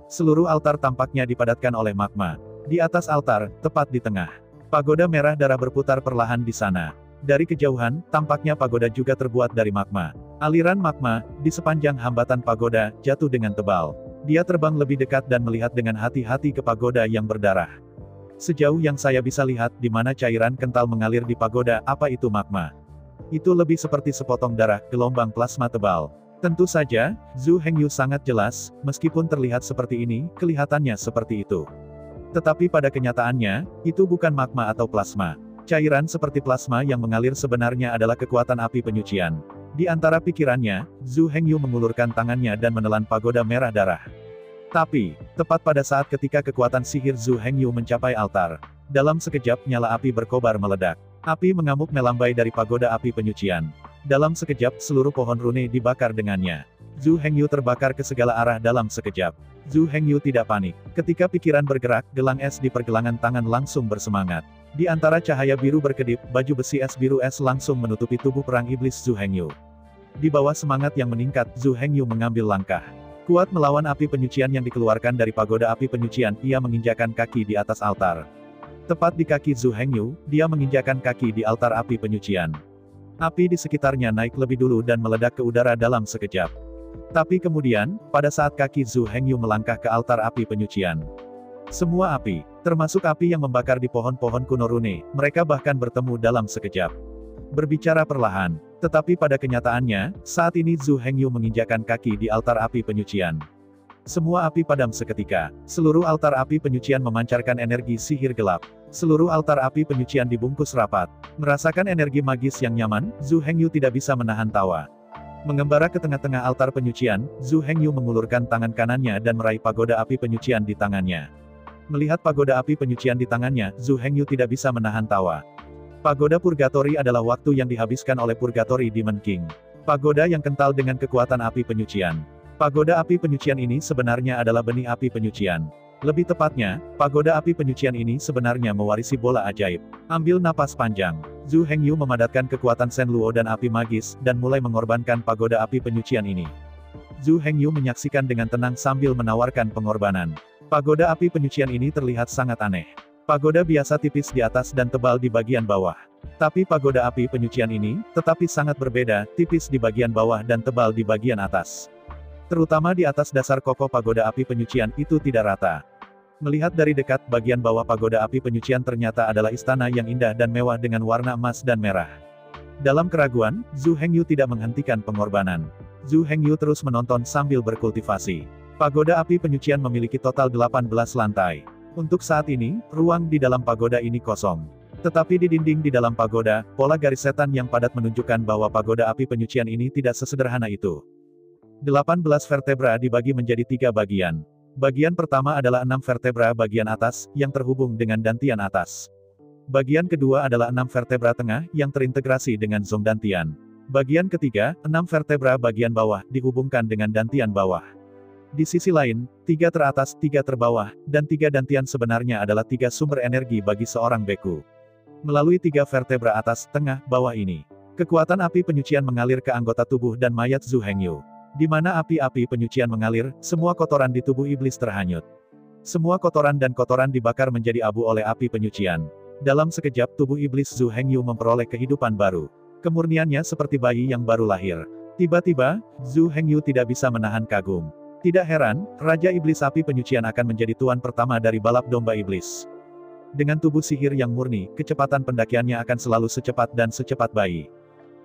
Seluruh altar tampaknya dipadatkan oleh magma. Di atas altar, tepat di tengah, pagoda merah darah berputar perlahan di sana. Dari kejauhan, tampaknya pagoda juga terbuat dari magma. Aliran magma, di sepanjang hambatan pagoda, jatuh dengan tebal. Dia terbang lebih dekat dan melihat dengan hati-hati ke pagoda yang berdarah. Sejauh yang saya bisa lihat, di mana cairan kental mengalir di pagoda, apa itu magma? Itu lebih seperti sepotong darah, gelombang plasma tebal. Tentu saja, Zhu Hengyu sangat jelas, meskipun terlihat seperti ini, kelihatannya seperti itu. Tetapi pada kenyataannya, itu bukan magma atau plasma. Cairan seperti plasma yang mengalir sebenarnya adalah kekuatan api penyucian. Di antara pikirannya, Zhu Hengyu mengulurkan tangannya dan menelan pagoda merah darah. Tapi, tepat pada saat ketika kekuatan sihir Zhu Hengyu mencapai altar, dalam sekejap nyala api berkobar meledak. Api mengamuk melambai dari pagoda api penyucian. Dalam sekejap, seluruh pohon rune dibakar dengannya. Zhu Hengyu terbakar ke segala arah dalam sekejap. Zhu Hengyu tidak panik. Ketika pikiran bergerak, gelang es di pergelangan tangan langsung bersemangat. Di antara cahaya biru berkedip, baju besi es biru es langsung menutupi tubuh perang iblis Zhu Hengyu. Di bawah semangat yang meningkat, Zhu Hengyu mengambil langkah kuat melawan api penyucian yang dikeluarkan dari pagoda api penyucian. Ia menginjakan kaki di atas altar. Tepat di kaki Zhu Hengyu, dia menginjakan kaki di altar api penyucian. Api di sekitarnya naik lebih dulu dan meledak ke udara dalam sekejap. Tapi kemudian, pada saat kaki Zhu Hengyu melangkah ke altar api penyucian, semua api, termasuk api yang membakar di pohon-pohon kuno rune, mereka bahkan bertemu dalam sekejap. Berbicara perlahan, tetapi pada kenyataannya, saat ini Zhu Hengyu menginjakan kaki di altar api penyucian. Semua api padam seketika. Seluruh altar api penyucian memancarkan energi sihir gelap. Seluruh altar api penyucian dibungkus rapat. Merasakan energi magis yang nyaman, Zhu Hengyu tidak bisa menahan tawa. Mengembara ke tengah-tengah altar penyucian, Zhu Hengyu mengulurkan tangan kanannya dan meraih pagoda api penyucian di tangannya. Melihat pagoda api penyucian di tangannya, Zhu Hengyu tidak bisa menahan tawa. Pagoda Purgatory adalah waktu yang dihabiskan oleh Purgatory Demon King. Pagoda yang kental dengan kekuatan api penyucian. Pagoda api penyucian ini sebenarnya adalah benih api penyucian. Lebih tepatnya, pagoda api penyucian ini sebenarnya mewarisi bola ajaib. Ambil napas panjang. Zhu Hengyu memadatkan kekuatan Shen Luo dan api magis, dan mulai mengorbankan pagoda api penyucian ini. Zhu Hengyu menyaksikan dengan tenang sambil menawarkan pengorbanan. Pagoda api penyucian ini terlihat sangat aneh. Pagoda biasa tipis di atas dan tebal di bagian bawah. Tapi pagoda api penyucian ini, tetapi sangat berbeda, tipis di bagian bawah dan tebal di bagian atas. Terutama di atas dasar kokoh pagoda api penyucian itu tidak rata. Melihat dari dekat, bagian bawah pagoda api penyucian ternyata adalah istana yang indah dan mewah dengan warna emas dan merah. Dalam keraguan, Zhu Hengyu tidak menghentikan pengorbanan. Zhu Hengyu terus menonton sambil berkultivasi. Pagoda api penyucian memiliki total 18 lantai. Untuk saat ini, ruang di dalam pagoda ini kosong. Tetapi di dinding di dalam pagoda, pola garis setan yang padat menunjukkan bahwa pagoda api penyucian ini tidak sesederhana itu. 18 vertebra dibagi menjadi 3 bagian. Bagian pertama adalah 6 vertebra bagian atas, yang terhubung dengan dantian atas. Bagian kedua adalah 6 vertebra tengah, yang terintegrasi dengan zong dantian. Bagian ketiga, 6 vertebra bagian bawah, dihubungkan dengan dantian bawah. Di sisi lain, 3 teratas, 3 terbawah, dan 3 dantian sebenarnya adalah 3 sumber energi bagi seorang beku. Melalui 3 vertebra atas, tengah, bawah ini, kekuatan api penyucian mengalir ke anggota tubuh dan mayat Zhu Hengyu. Di mana api-api penyucian mengalir, semua kotoran di tubuh iblis terhanyut. Semua kotoran dan kotoran dibakar menjadi abu oleh api penyucian. Dalam sekejap tubuh iblis Zhu Hengyu memperoleh kehidupan baru. Kemurniannya seperti bayi yang baru lahir. Tiba-tiba, Zhu Hengyu tidak bisa menahan kagum. Tidak heran, Raja Iblis Api Penyucian akan menjadi tuan pertama dari balap domba iblis. Dengan tubuh sihir yang murni, kecepatan pendakiannya akan selalu secepat dan secepat bayi.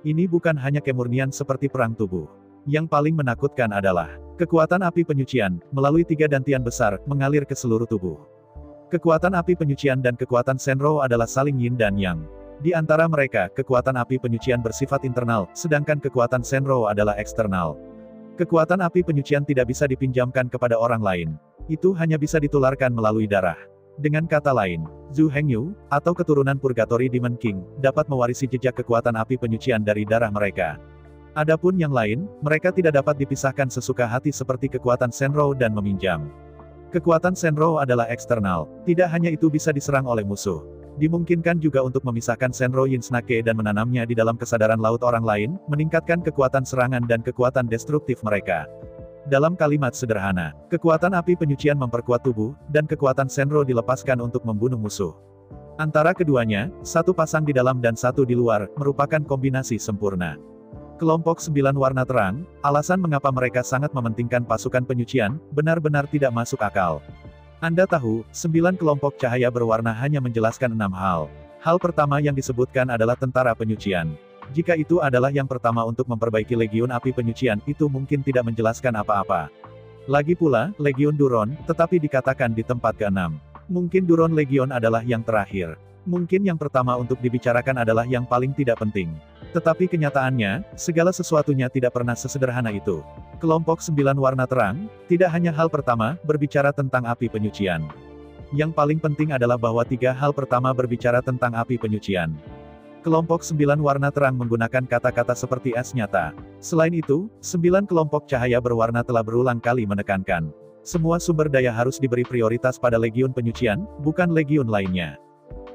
Ini bukan hanya kemurnian seperti perang tubuh. Yang paling menakutkan adalah, kekuatan api penyucian, melalui 3 dantian besar, mengalir ke seluruh tubuh. Kekuatan api penyucian dan kekuatan Shenrou adalah saling yin dan yang. Di antara mereka, kekuatan api penyucian bersifat internal, sedangkan kekuatan Shenrou adalah eksternal. Kekuatan api penyucian tidak bisa dipinjamkan kepada orang lain. Itu hanya bisa ditularkan melalui darah. Dengan kata lain, Zhu Hengyu, atau keturunan Purgatory Demon King, dapat mewarisi jejak kekuatan api penyucian dari darah mereka. Adapun yang lain, mereka tidak dapat dipisahkan sesuka hati seperti kekuatan Shenrou dan meminjam. Kekuatan Shenrou adalah eksternal, tidak hanya itu bisa diserang oleh musuh. Dimungkinkan juga untuk memisahkan Shenrou Yin Snake dan menanamnya di dalam kesadaran laut orang lain, meningkatkan kekuatan serangan dan kekuatan destruktif mereka. Dalam kalimat sederhana, kekuatan api penyucian memperkuat tubuh, dan kekuatan Shenrou dilepaskan untuk membunuh musuh. Antara keduanya, satu pasang di dalam dan satu di luar, merupakan kombinasi sempurna. Kelompok 9 warna terang, alasan mengapa mereka sangat mementingkan pasukan penyucian, benar-benar tidak masuk akal. Anda tahu, 9 kelompok cahaya berwarna hanya menjelaskan 6 hal. Hal pertama yang disebutkan adalah tentara penyucian. Jika itu adalah yang pertama untuk memperbaiki Legiun Api Penyucian, itu mungkin tidak menjelaskan apa-apa. Lagi pula, Legiun Duron, tetapi dikatakan di tempat ke-6. Mungkin Duron Legion adalah yang terakhir. Mungkin yang pertama untuk dibicarakan adalah yang paling tidak penting. Tetapi kenyataannya, segala sesuatunya tidak pernah sesederhana itu. Kelompok 9 warna terang, tidak hanya hal pertama, berbicara tentang api penyucian. Yang paling penting adalah bahwa 3 hal pertama berbicara tentang api penyucian. Kelompok 9 warna terang menggunakan kata-kata seperti es nyata. Selain itu, 9 kelompok cahaya berwarna telah berulang kali menekankan. Semua sumber daya harus diberi prioritas pada legiun penyucian, bukan legiun lainnya.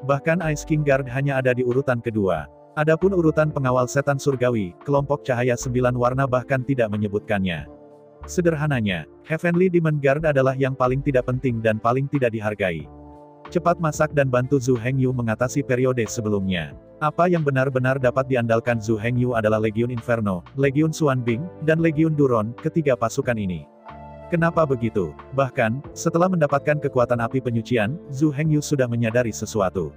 Bahkan Ice King Guard hanya ada di urutan kedua. Adapun urutan pengawal setan surgawi, kelompok cahaya 9 warna bahkan tidak menyebutkannya. Sederhananya, Heavenly Demon Guard adalah yang paling tidak penting dan paling tidak dihargai. Cepat masak dan bantu Zhu Hengyu mengatasi periode sebelumnya. Apa yang benar-benar dapat diandalkan Zhu Hengyu adalah Legiun Inferno, Legiun Xuanbing, dan Legiun Duron, ketiga pasukan ini. Kenapa begitu? Bahkan, setelah mendapatkan kekuatan api penyucian, Zhu Hengyu sudah menyadari sesuatu.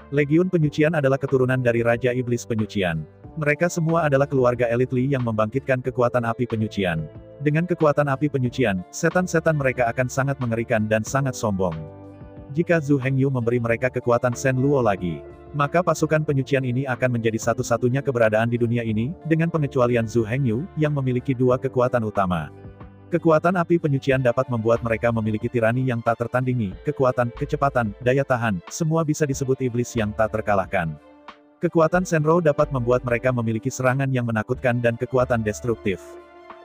Legiun penyucian adalah keturunan dari Raja Iblis Penyucian. Mereka semua adalah keluarga elit Li yang membangkitkan kekuatan api penyucian. Dengan kekuatan api penyucian, setan-setan mereka akan sangat mengerikan dan sangat sombong. Jika Zhu Hengyu memberi mereka kekuatan Shen Luo lagi, maka pasukan penyucian ini akan menjadi satu-satunya keberadaan di dunia ini, dengan pengecualian Zhu Hengyu, yang memiliki 2 kekuatan utama. Kekuatan api penyucian dapat membuat mereka memiliki tirani yang tak tertandingi, kekuatan, kecepatan, daya tahan, semua bisa disebut iblis yang tak terkalahkan. Kekuatan Shenrou dapat membuat mereka memiliki serangan yang menakutkan dan kekuatan destruktif.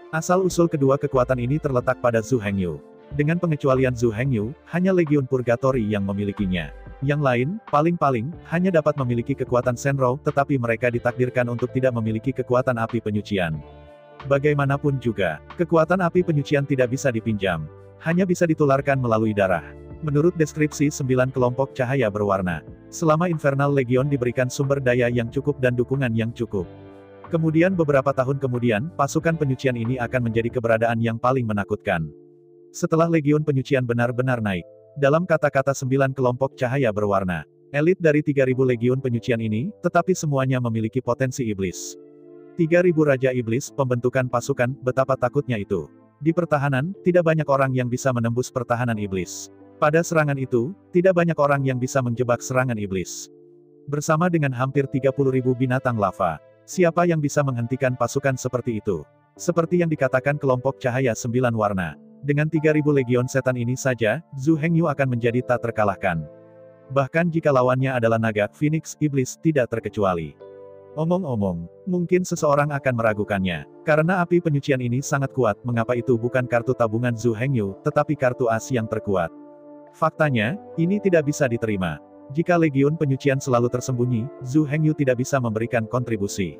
Asal-usul kedua kekuatan ini terletak pada Zhu Hengyu. Dengan pengecualian Zhu Hengyu, hanya Legiun Purgatory yang memilikinya. Yang lain, paling-paling, hanya dapat memiliki kekuatan Shenrou, tetapi mereka ditakdirkan untuk tidak memiliki kekuatan api penyucian. Bagaimanapun juga, kekuatan api penyucian tidak bisa dipinjam. Hanya bisa ditularkan melalui darah. Menurut deskripsi 9 kelompok cahaya berwarna, selama Infernal Legion diberikan sumber daya yang cukup dan dukungan yang cukup. Kemudian beberapa tahun kemudian, pasukan penyucian ini akan menjadi keberadaan yang paling menakutkan. Setelah Legiun penyucian benar-benar naik, dalam kata-kata 9 kelompok cahaya berwarna, elit dari 3000 Legiun penyucian ini, tetapi semuanya memiliki potensi iblis. 3000 Raja Iblis, pembentukan pasukan, betapa takutnya itu. Di pertahanan, tidak banyak orang yang bisa menembus pertahanan iblis. Pada serangan itu, tidak banyak orang yang bisa menjebak serangan iblis. Bersama dengan hampir 30.000 binatang lava, siapa yang bisa menghentikan pasukan seperti itu? Seperti yang dikatakan kelompok cahaya 9 warna. Dengan 3000 legion setan ini saja, Zhu Hengyu akan menjadi tak terkalahkan. Bahkan jika lawannya adalah naga, Phoenix, iblis, tidak terkecuali. Omong-omong, mungkin seseorang akan meragukannya. Karena api penyucian ini sangat kuat, mengapa itu bukan kartu tabungan Zhu Hengyu, tetapi kartu as yang terkuat. Faktanya, ini tidak bisa diterima. Jika legiun penyucian selalu tersembunyi, Zhu Hengyu tidak bisa memberikan kontribusi.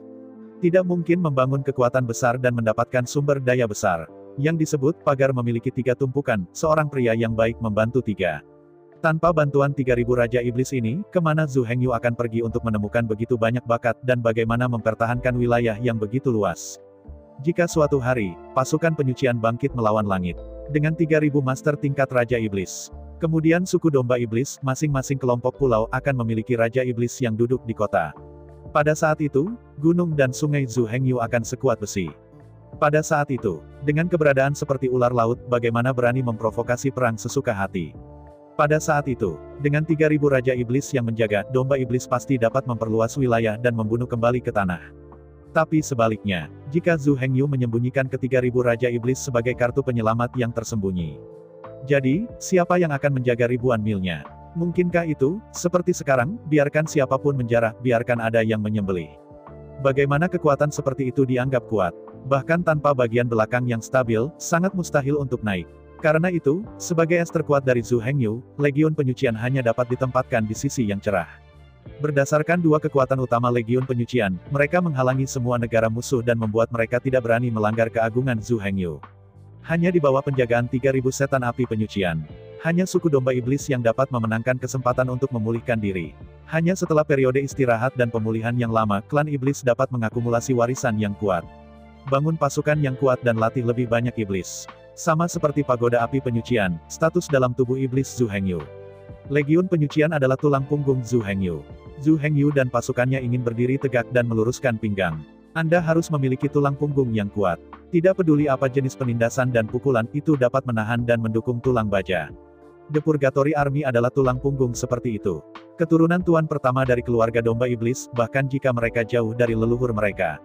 Tidak mungkin membangun kekuatan besar dan mendapatkan sumber daya besar. Yang disebut pagar memiliki 3 tumpukan, seorang pria yang baik membantu 3. Tanpa bantuan 3000 Raja Iblis ini, kemana Zhu Hengyu akan pergi untuk menemukan begitu banyak bakat dan bagaimana mempertahankan wilayah yang begitu luas? Jika suatu hari, pasukan penyucian bangkit melawan langit, dengan 3000 master tingkat Raja Iblis, kemudian suku domba iblis, masing-masing kelompok pulau akan memiliki Raja Iblis yang duduk di kota. Pada saat itu, gunung dan sungai Zhu Hengyu akan sekuat besi. Pada saat itu, dengan keberadaan seperti ular laut, bagaimana berani memprovokasi perang sesuka hati? Pada saat itu, dengan 3000 Raja Iblis yang menjaga, domba iblis pasti dapat memperluas wilayah dan membunuh kembali ke tanah. Tapi sebaliknya, jika Zhu Hengyu menyembunyikan ke 3000 Raja Iblis sebagai kartu penyelamat yang tersembunyi. Jadi, siapa yang akan menjaga ribuan milnya? Mungkinkah itu, seperti sekarang, biarkan siapapun menjarah, biarkan ada yang menyembelih. Bagaimana kekuatan seperti itu dianggap kuat? Bahkan tanpa bagian belakang yang stabil, sangat mustahil untuk naik. Karena itu, sebagai es terkuat dari Zhu Hengyu, legiun penyucian hanya dapat ditempatkan di sisi yang cerah. Berdasarkan 2 kekuatan utama legiun penyucian, mereka menghalangi semua negara musuh dan membuat mereka tidak berani melanggar keagungan Zhu Hengyu. Hanya di bawah penjagaan 3000 setan api penyucian. Hanya suku domba iblis yang dapat memenangkan kesempatan untuk memulihkan diri. Hanya setelah periode istirahat dan pemulihan yang lama, klan iblis dapat mengakumulasi warisan yang kuat. Bangun pasukan yang kuat dan latih lebih banyak iblis. Sama seperti pagoda api penyucian, status dalam tubuh iblis Zhu Hengyu. Legiun penyucian adalah tulang punggung Zhu Hengyu. Zhu Hengyu dan pasukannya ingin berdiri tegak dan meluruskan pinggang. Anda harus memiliki tulang punggung yang kuat. Tidak peduli apa jenis penindasan dan pukulan, itu dapat menahan dan mendukung tulang baja. The Purgatory Army adalah tulang punggung seperti itu. Keturunan tuan pertama dari keluarga domba iblis, bahkan jika mereka jauh dari leluhur mereka.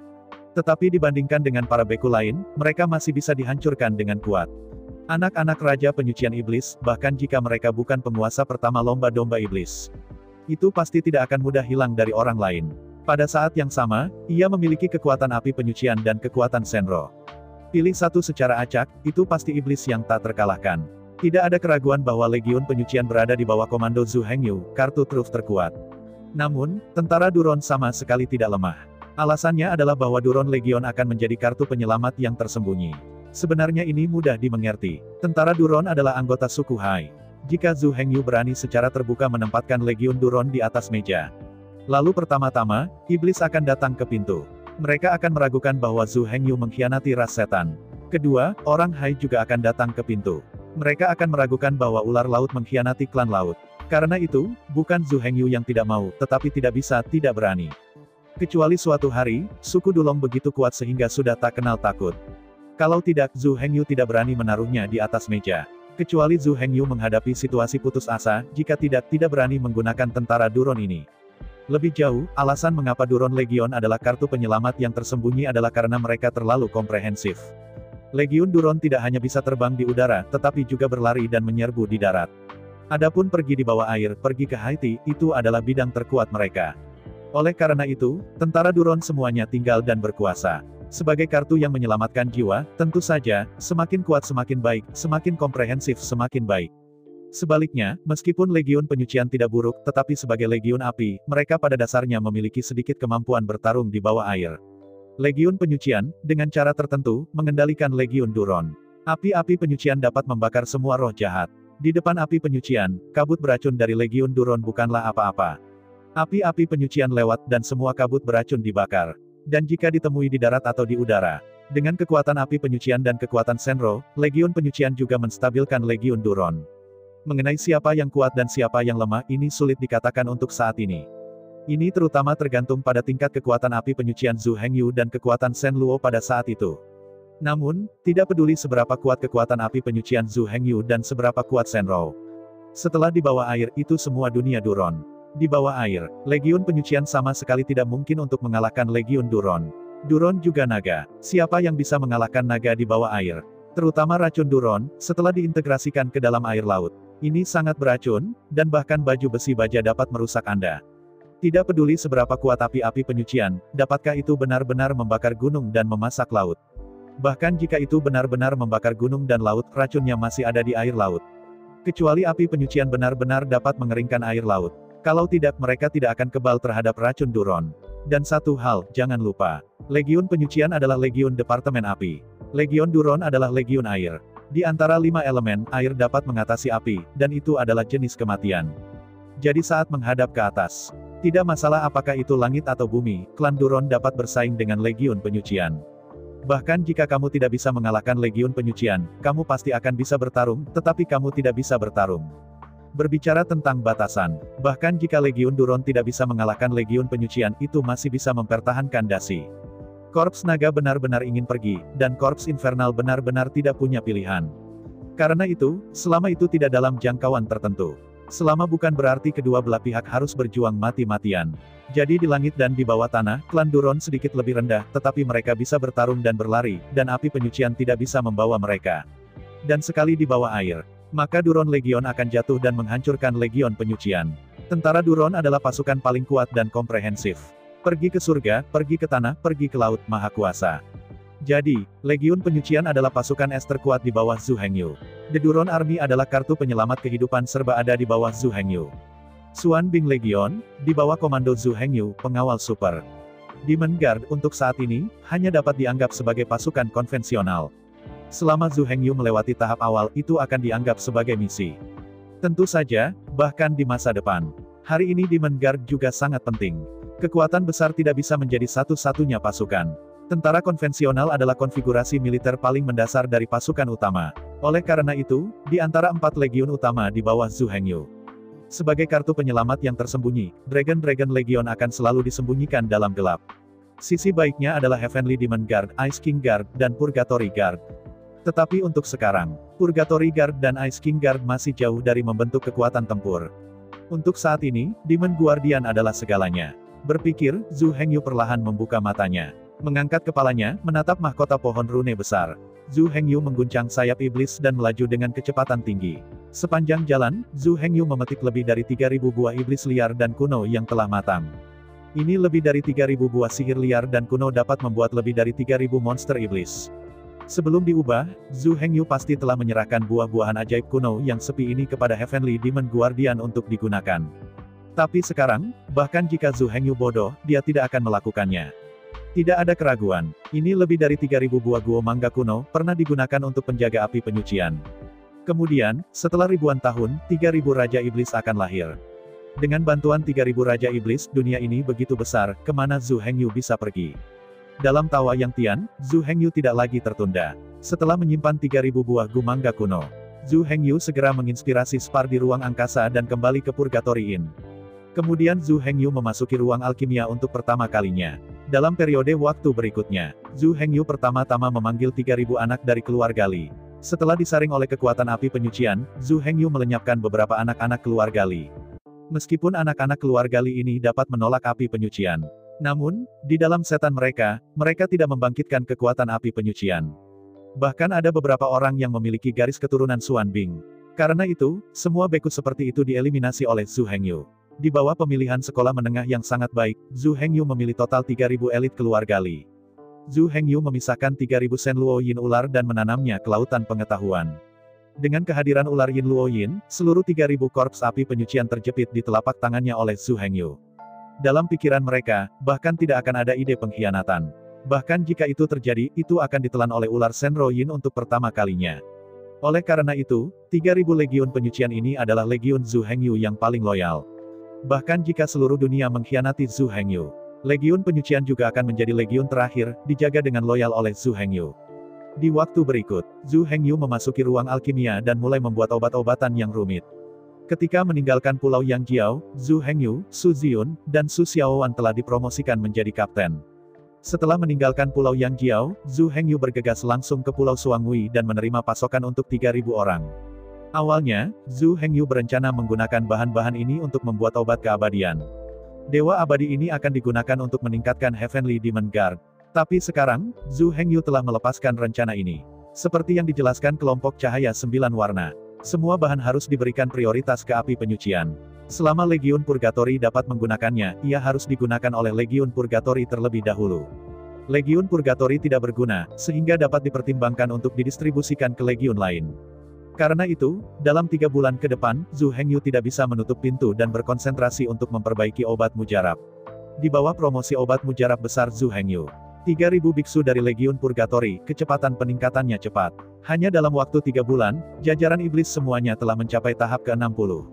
Tetapi dibandingkan dengan para beku lain, mereka masih bisa dihancurkan dengan kuat. Anak-anak Raja Penyucian Iblis, bahkan jika mereka bukan penguasa pertama lomba domba iblis, itu pasti tidak akan mudah hilang dari orang lain. Pada saat yang sama, ia memiliki kekuatan api penyucian dan kekuatan Senro. Pilih satu secara acak, itu pasti iblis yang tak terkalahkan. Tidak ada keraguan bahwa Legiun Penyucian berada di bawah komando Zhu Hengyu, kartu truf terkuat. Namun, tentara Duron sama sekali tidak lemah. Alasannya adalah bahwa Duron Legion akan menjadi kartu penyelamat yang tersembunyi. Sebenarnya ini mudah dimengerti. Tentara Duron adalah anggota suku Hai. Jika Zhu Hengyu berani secara terbuka menempatkan Legiun Duron di atas meja, lalu pertama-tama, iblis akan datang ke pintu. Mereka akan meragukan bahwa Zhu Hengyu mengkhianati ras setan. Kedua, orang Hai juga akan datang ke pintu. Mereka akan meragukan bahwa ular laut mengkhianati klan laut. Karena itu, bukan Zhu Hengyu yang tidak mau, tetapi tidak bisa, tidak berani. Kecuali suatu hari, suku Dulong begitu kuat sehingga sudah tak kenal takut. Kalau tidak, Zhu Hengyu tidak berani menaruhnya di atas meja. Kecuali Zhu Hengyu menghadapi situasi putus asa, jika tidak berani menggunakan tentara Duron ini. Lebih jauh, alasan mengapa Duron Legion adalah kartu penyelamat yang tersembunyi adalah karena mereka terlalu komprehensif. Legiun Duron tidak hanya bisa terbang di udara, tetapi juga berlari dan menyerbu di darat. Adapun pergi di bawah air, pergi ke Haiti, itu adalah bidang terkuat mereka. Oleh karena itu, tentara Duron semuanya tinggal dan berkuasa. Sebagai kartu yang menyelamatkan jiwa, tentu saja, semakin kuat semakin baik, semakin komprehensif semakin baik. Sebaliknya, meskipun Legiun Penyucian tidak buruk, tetapi sebagai Legiun Api, mereka pada dasarnya memiliki sedikit kemampuan bertarung di bawah air. Legiun Penyucian, dengan cara tertentu, mengendalikan Legiun Duron. Api-api penyucian dapat membakar semua roh jahat. Di depan api penyucian, kabut beracun dari Legiun Duron bukanlah apa-apa. Api-api penyucian lewat dan semua kabut beracun dibakar. Dan jika ditemui di darat atau di udara, dengan kekuatan api penyucian dan kekuatan Senro, Legiun Penyucian juga menstabilkan Legiun Duron. Mengenai siapa yang kuat dan siapa yang lemah, ini sulit dikatakan untuk saat ini. Ini terutama tergantung pada tingkat kekuatan api penyucian Zhu Hengyu dan kekuatan Shen Luo pada saat itu. Namun, tidak peduli seberapa kuat kekuatan api penyucian Zhu Hengyu dan seberapa kuat Senro. Setelah di bawah air, itu semua dunia Duron. Di bawah air, Legiun Penyucian sama sekali tidak mungkin untuk mengalahkan Legiun Duron. Duron juga naga. Siapa yang bisa mengalahkan naga di bawah air? Terutama racun Duron, setelah diintegrasikan ke dalam air laut. Ini sangat beracun, dan bahkan baju besi baja dapat merusak Anda. Tidak peduli seberapa kuat api-api penyucian, dapatkah itu benar-benar membakar gunung dan memasak laut? Bahkan jika itu benar-benar membakar gunung dan laut, racunnya masih ada di air laut. Kecuali api penyucian benar-benar dapat mengeringkan air laut. Kalau tidak, mereka tidak akan kebal terhadap racun Duron. Dan satu hal, jangan lupa. Legiun Penyucian adalah Legiun Departemen Api. Legiun Duron adalah Legiun Air. Di antara 5 elemen, air dapat mengatasi api, dan itu adalah jenis kematian. Jadi saat menghadap ke atas, tidak masalah apakah itu langit atau bumi, klan Duron dapat bersaing dengan Legiun Penyucian. Bahkan jika kamu tidak bisa mengalahkan Legiun Penyucian, kamu pasti akan bisa bertarung, tetapi kamu tidak bisa bertarung. Berbicara tentang batasan, bahkan jika Legiun Duron tidak bisa mengalahkan Legiun Penyucian, itu masih bisa mempertahankan dasi. Korps Naga benar-benar ingin pergi, dan Korps Infernal benar-benar tidak punya pilihan. Karena itu, selama itu tidak dalam jangkauan tertentu. Selama bukan berarti kedua belah pihak harus berjuang mati-matian. Jadi di langit dan di bawah tanah, klan Duron sedikit lebih rendah, tetapi mereka bisa bertarung dan berlari, dan api penyucian tidak bisa membawa mereka. Dan sekali di bawah air, maka Duron Legion akan jatuh dan menghancurkan Legion Penyucian. Tentara Duron adalah pasukan paling kuat dan komprehensif. Pergi ke surga, pergi ke tanah, pergi ke laut, maha kuasa. Jadi, Legiun Penyucian adalah pasukan es terkuat di bawah Zhu Hengyu. The Duron Army adalah kartu penyelamat kehidupan serba ada di bawah Zhu Hengyu. Xuan Bing Legion, di bawah komando Zhu Hengyu, pengawal super. Demon Guard untuk saat ini, hanya dapat dianggap sebagai pasukan konvensional. Selama Zhu Hengyu melewati tahap awal, itu akan dianggap sebagai misi. Tentu saja, bahkan di masa depan. Hari ini Demon Guard juga sangat penting. Kekuatan besar tidak bisa menjadi satu-satunya pasukan. Tentara konvensional adalah konfigurasi militer paling mendasar dari pasukan utama. Oleh karena itu, di antara 4 legiun utama di bawah Zhu Hengyu. Sebagai kartu penyelamat yang tersembunyi, Dragon Legion akan selalu disembunyikan dalam gelap. Sisi baiknya adalah Heavenly Demon Guard, Ice King Guard, dan Purgatory Guard. Tetapi untuk sekarang, Purgatory Guard dan Ice King Guard masih jauh dari membentuk kekuatan tempur. Untuk saat ini, Demon Guardian adalah segalanya. Berpikir, Zhu Hengyu perlahan membuka matanya. Mengangkat kepalanya, menatap mahkota pohon rune besar. Zhu Hengyu mengguncang sayap iblis dan melaju dengan kecepatan tinggi. Sepanjang jalan, Zhu Hengyu memetik lebih dari 3.000 buah iblis liar dan kuno yang telah matang. Ini lebih dari 3.000 buah sihir liar dan kuno dapat membuat lebih dari 3.000 monster iblis. Sebelum diubah, Zhu Hengyu pasti telah menyerahkan buah-buahan ajaib kuno yang sepi ini kepada Heavenly Demon Guardian untuk digunakan. Tapi sekarang, bahkan jika Zhu Hengyu bodoh, dia tidak akan melakukannya. Tidak ada keraguan, ini lebih dari 3.000 buah guo mangga kuno, pernah digunakan untuk penjaga api penyucian. Kemudian, setelah ribuan tahun, 3.000 Raja Iblis akan lahir. Dengan bantuan 3.000 Raja Iblis, dunia ini begitu besar, kemana Zhu Hengyu bisa pergi? Dalam tawa yang tian, Zhu Hengyu tidak lagi tertunda. Setelah menyimpan 3.000 buah gu mangga kuno, Zhu Hengyu segera menginspirasi Spar di ruang angkasa dan kembali ke Purgatory Inn. Kemudian Zhu Hengyu memasuki ruang alkimia untuk pertama kalinya. Dalam periode waktu berikutnya, Zhu Hengyu pertama-tama memanggil 3.000 anak dari keluarga Li. Setelah disaring oleh kekuatan api penyucian, Zhu Hengyu melenyapkan beberapa anak-anak keluarga Li. Meskipun anak-anak keluarga Li ini dapat menolak api penyucian, namun, di dalam setan mereka tidak membangkitkan kekuatan api penyucian. Bahkan ada beberapa orang yang memiliki garis keturunan Xuan Bing. Karena itu, semua beku seperti itu dieliminasi oleh Zhu Hengyu. Di bawah pemilihan sekolah menengah yang sangat baik, Zhu Hengyu memilih total 3.000 elit keluarga Li. Zhu Hengyu memisahkan 3.000 Shen Luo Yin ular dan menanamnya ke lautan pengetahuan. Dengan kehadiran ular Yin Luo Yin, seluruh 3.000 korps api penyucian terjepit di telapak tangannya oleh Zhu Hengyu. Dalam pikiran mereka, bahkan tidak akan ada ide pengkhianatan. Bahkan jika itu terjadi, itu akan ditelan oleh ular Shenro Yin untuk pertama kalinya. Oleh karena itu, 3.000 legiun penyucian ini adalah legiun Zhu Hengyu yang paling loyal. Bahkan jika seluruh dunia mengkhianati Zhu Hengyu, legiun penyucian juga akan menjadi legiun terakhir, dijaga dengan loyal oleh Zhu Hengyu. Di waktu berikut, Zhu Hengyu memasuki ruang alkimia dan mulai membuat obat-obatan yang rumit. Ketika meninggalkan Pulau Yangjiao, Zhu Hengyu, Su Ziyun, dan Su Xiaowan telah dipromosikan menjadi kapten. Setelah meninggalkan Pulau Yangjiao, Zhu Hengyu bergegas langsung ke Pulau Suanghui dan menerima pasokan untuk 3.000 orang. Awalnya, Zhu Hengyu berencana menggunakan bahan-bahan ini untuk membuat obat keabadian. Dewa abadi ini akan digunakan untuk meningkatkan Heavenly Demon Guard. Tapi sekarang, Zhu Hengyu telah melepaskan rencana ini. Seperti yang dijelaskan kelompok cahaya 9 warna. Semua bahan harus diberikan prioritas ke api penyucian. Selama Legiun Purgatory dapat menggunakannya, ia harus digunakan oleh Legiun Purgatory terlebih dahulu. Legiun Purgatory tidak berguna, sehingga dapat dipertimbangkan untuk didistribusikan ke legiun lain. Karena itu, dalam 3 bulan ke depan, Zhu Hengyu tidak bisa menutup pintu dan berkonsentrasi untuk memperbaiki obat mujarab. Di bawah promosi obat mujarab besar Zhu Hengyu, 3.000 biksu dari Legiun Purgatory, kecepatan peningkatannya cepat. Hanya dalam waktu 3 bulan, jajaran iblis semuanya telah mencapai tahap ke-60.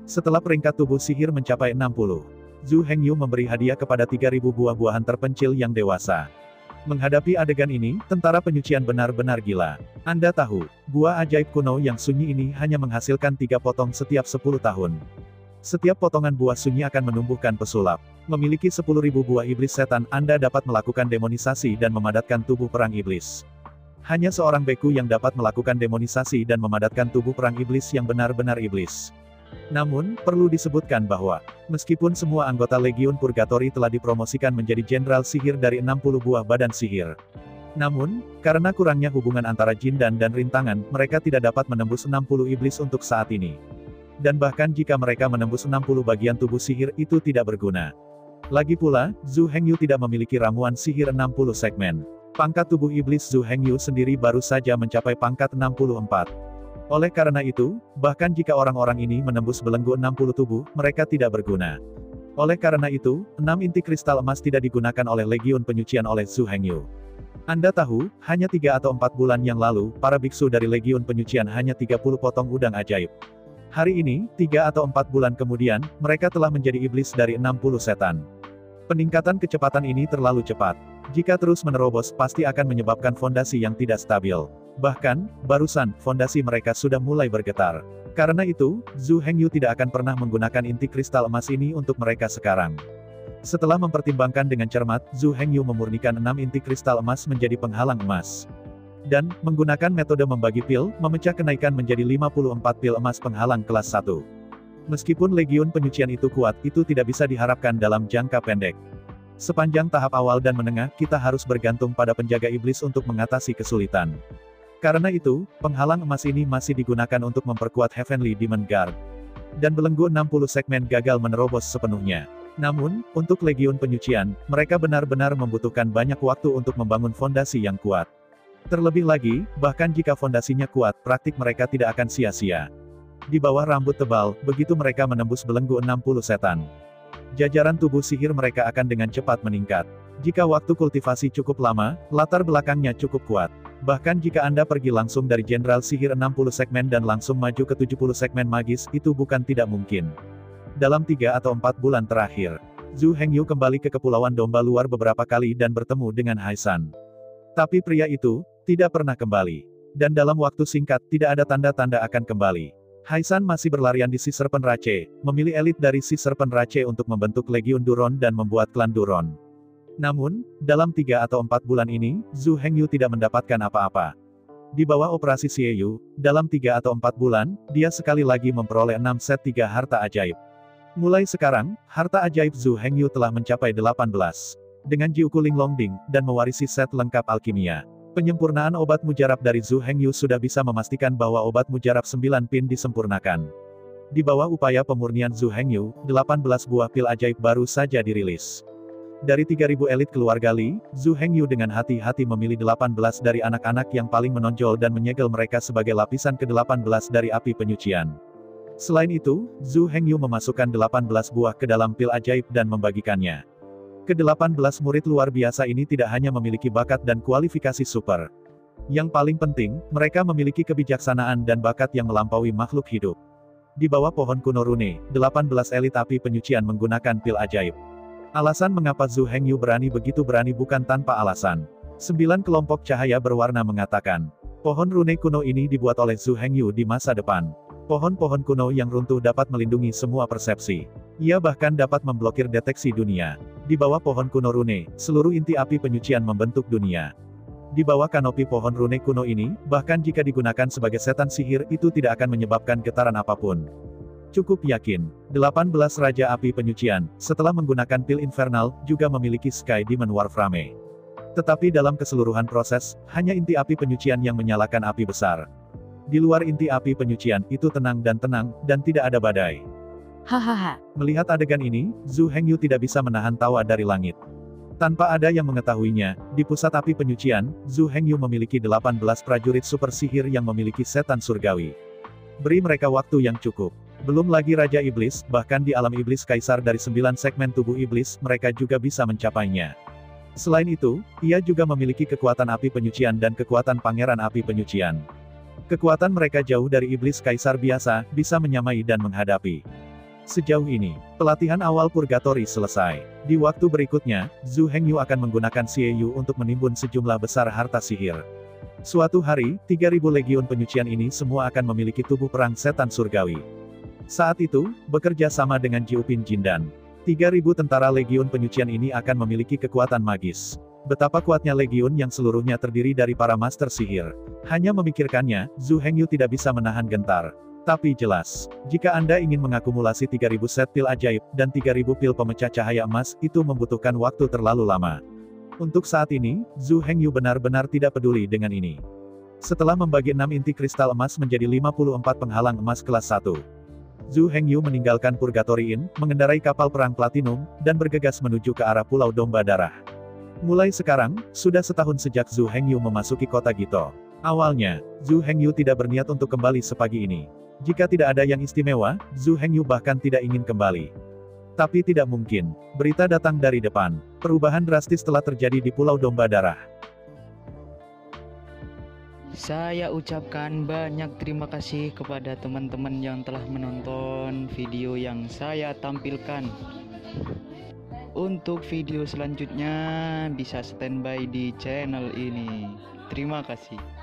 Setelah peringkat tubuh sihir mencapai 60, Zhu Hengyu memberi hadiah kepada 3.000 buah-buahan terpencil yang dewasa. Menghadapi adegan ini, tentara penyucian benar-benar gila. Anda tahu, buah ajaib kuno yang sunyi ini hanya menghasilkan 3 potong setiap 10 tahun. Setiap potongan buah sunyi akan menumbuhkan pesulap. Memiliki 10.000 buah iblis setan, Anda dapat melakukan demonisasi dan memadatkan tubuh perang iblis. Hanya seorang beku yang dapat melakukan demonisasi dan memadatkan tubuh perang iblis yang benar-benar iblis. Namun, perlu disebutkan bahwa, meskipun semua anggota Legiun Purgatory telah dipromosikan menjadi jenderal sihir dari 60 buah badan sihir. Namun, karena kurangnya hubungan antara jin dan rintangan, mereka tidak dapat menembus 60 iblis untuk saat ini. Dan bahkan jika mereka menembus 60 bagian tubuh sihir, itu tidak berguna. Lagi pula, Zhu Hengyu tidak memiliki ramuan sihir 60 segmen. Pangkat tubuh iblis Zhu Hengyu sendiri baru saja mencapai pangkat 64. Oleh karena itu, bahkan jika orang-orang ini menembus belenggu 60 tubuh, mereka tidak berguna. Oleh karena itu, 6 inti kristal emas tidak digunakan oleh Legiun Penyucian oleh Zhu Hengyu. Anda tahu, hanya 3 atau 4 bulan yang lalu, para biksu dari Legiun Penyucian hanya 30 potong udang ajaib. Hari ini, 3 atau 4 bulan kemudian, mereka telah menjadi iblis dari 60 setan. Peningkatan kecepatan ini terlalu cepat. Jika terus menerobos, pasti akan menyebabkan fondasi yang tidak stabil. Bahkan, barusan, fondasi mereka sudah mulai bergetar. Karena itu, Zhu Hengyu tidak akan pernah menggunakan inti kristal emas ini untuk mereka sekarang. Setelah mempertimbangkan dengan cermat, Zhu Hengyu memurnikan 6 inti kristal emas menjadi penghalang emas. Dan, menggunakan metode membagi pil, memecah kenaikan menjadi 54 pil emas penghalang kelas 1. Meskipun legiun penyucian itu kuat, itu tidak bisa diharapkan dalam jangka pendek. Sepanjang tahap awal dan menengah, kita harus bergantung pada penjaga iblis untuk mengatasi kesulitan. Karena itu, penghalang emas ini masih digunakan untuk memperkuat Heavenly Demon Guard. Dan belenggu 60 segmen gagal menerobos sepenuhnya. Namun, untuk legiun penyucian, mereka benar-benar membutuhkan banyak waktu untuk membangun fondasi yang kuat. Terlebih lagi, bahkan jika fondasinya kuat, praktik mereka tidak akan sia-sia. Di bawah rambut tebal, begitu mereka menembus belenggu 60 setan, jajaran tubuh sihir mereka akan dengan cepat meningkat. Jika waktu kultivasi cukup lama, latar belakangnya cukup kuat. Bahkan jika Anda pergi langsung dari Jenderal Sihir 60 segmen dan langsung maju ke 70 segmen magis, itu bukan tidak mungkin. Dalam 3 atau 4 bulan terakhir, Zhu Hengyu kembali ke Kepulauan Domba Luar beberapa kali dan bertemu dengan Haisan. Tapi pria itu tidak pernah kembali. Dan dalam waktu singkat, tidak ada tanda-tanda akan kembali. Haisan masih berlarian di Sea Serpent Rache, memilih elit dari Sea Serpent Rache untuk membentuk Legiun Duron dan membuat klan Duron. Namun, dalam 3 atau 4 bulan ini, Zhu Hengyu tidak mendapatkan apa-apa. Di bawah operasi Xieyu, dalam 3 atau 4 bulan, dia sekali lagi memperoleh 6 set 3 harta ajaib. Mulai sekarang, harta ajaib Zhu Hengyu telah mencapai 18. Dengan Jiuku Ling Longding, dan mewarisi set lengkap alkimia. Penyempurnaan obat mujarab dari Zhu Hengyu sudah bisa memastikan bahwa obat mujarab 9 pin disempurnakan. Di bawah upaya pemurnian Zhu Hengyu, 18 buah pil ajaib baru saja dirilis. Dari 3.000 elit keluarga Li, Zhu Hengyu dengan hati-hati memilih 18 dari anak-anak yang paling menonjol dan menyegel mereka sebagai lapisan ke-18 dari api penyucian. Selain itu, Zhu Hengyu memasukkan 18 buah ke dalam pil ajaib dan membagikannya. Ke-18 murid luar biasa ini tidak hanya memiliki bakat dan kualifikasi super. Yang paling penting, mereka memiliki kebijaksanaan dan bakat yang melampaui makhluk hidup. Di bawah pohon kuno rune, 18 elit api penyucian menggunakan pil ajaib. Alasan mengapa Zhu Hengyu begitu berani bukan tanpa alasan. 9 kelompok cahaya berwarna mengatakan, pohon rune kuno ini dibuat oleh Zhu Hengyu di masa depan. Pohon-pohon kuno yang runtuh dapat melindungi semua persepsi. Ia bahkan dapat memblokir deteksi dunia. Di bawah pohon kuno rune, seluruh inti api penyucian membentuk dunia. Di bawah kanopi pohon rune kuno ini, bahkan jika digunakan sebagai setan sihir, itu tidak akan menyebabkan getaran apapun. Cukup yakin, 18 Raja Api Penyucian, setelah menggunakan pil infernal, juga memiliki Sky Demon Warframe. Tetapi dalam keseluruhan proses, hanya inti api penyucian yang menyalakan api besar. Di luar inti api penyucian, itu tenang, dan tidak ada badai. Hahaha. Melihat adegan ini, Zhu Hengyu tidak bisa menahan tawa dari langit. Tanpa ada yang mengetahuinya, di pusat api penyucian, Zhu Hengyu memiliki 18 prajurit super sihir yang memiliki setan surgawi. Beri mereka waktu yang cukup. Belum lagi Raja Iblis, bahkan di alam iblis kaisar dari 9 segmen tubuh iblis, mereka juga bisa mencapainya. Selain itu, ia juga memiliki kekuatan api penyucian dan kekuatan pangeran api penyucian. Kekuatan mereka jauh dari iblis kaisar biasa, bisa menyamai dan menghadapi. Sejauh ini, pelatihan awal Purgatory selesai. Di waktu berikutnya, Zhu Hengyu akan menggunakan Xieyu untuk menimbun sejumlah besar harta sihir. Suatu hari, 3.000 legiun penyucian ini semua akan memiliki tubuh perang setan surgawi. Saat itu, bekerja sama dengan Jiupin Jindan. 3.000 tentara legiun penyucian ini akan memiliki kekuatan magis. Betapa kuatnya legiun yang seluruhnya terdiri dari para master sihir. Hanya memikirkannya, Zhu Hengyu tidak bisa menahan gentar. Tapi jelas, jika Anda ingin mengakumulasi 3.000 set pil ajaib, dan 3.000 pil pemecah cahaya emas, itu membutuhkan waktu terlalu lama. Untuk saat ini, Zhu Hengyu benar-benar tidak peduli dengan ini. Setelah membagi 6 inti kristal emas menjadi 54 penghalang emas kelas 1. Zhu Hengyu meninggalkan Purgatory Inn, mengendarai kapal perang platinum, dan bergegas menuju ke arah Pulau Domba Darah. Mulai sekarang, sudah setahun sejak Zhu Hengyu memasuki kota Gito. Awalnya, Zhu Hengyu tidak berniat untuk kembali sepagi ini. Jika tidak ada yang istimewa, Zhu Hengyu bahkan tidak ingin kembali. Tapi tidak mungkin. Berita datang dari depan. Perubahan drastis telah terjadi di Pulau Domba Darah. Saya ucapkan banyak terima kasih kepada teman-teman yang telah menonton video yang saya tampilkan. Untuk video selanjutnya bisa standby di channel ini. Terima kasih.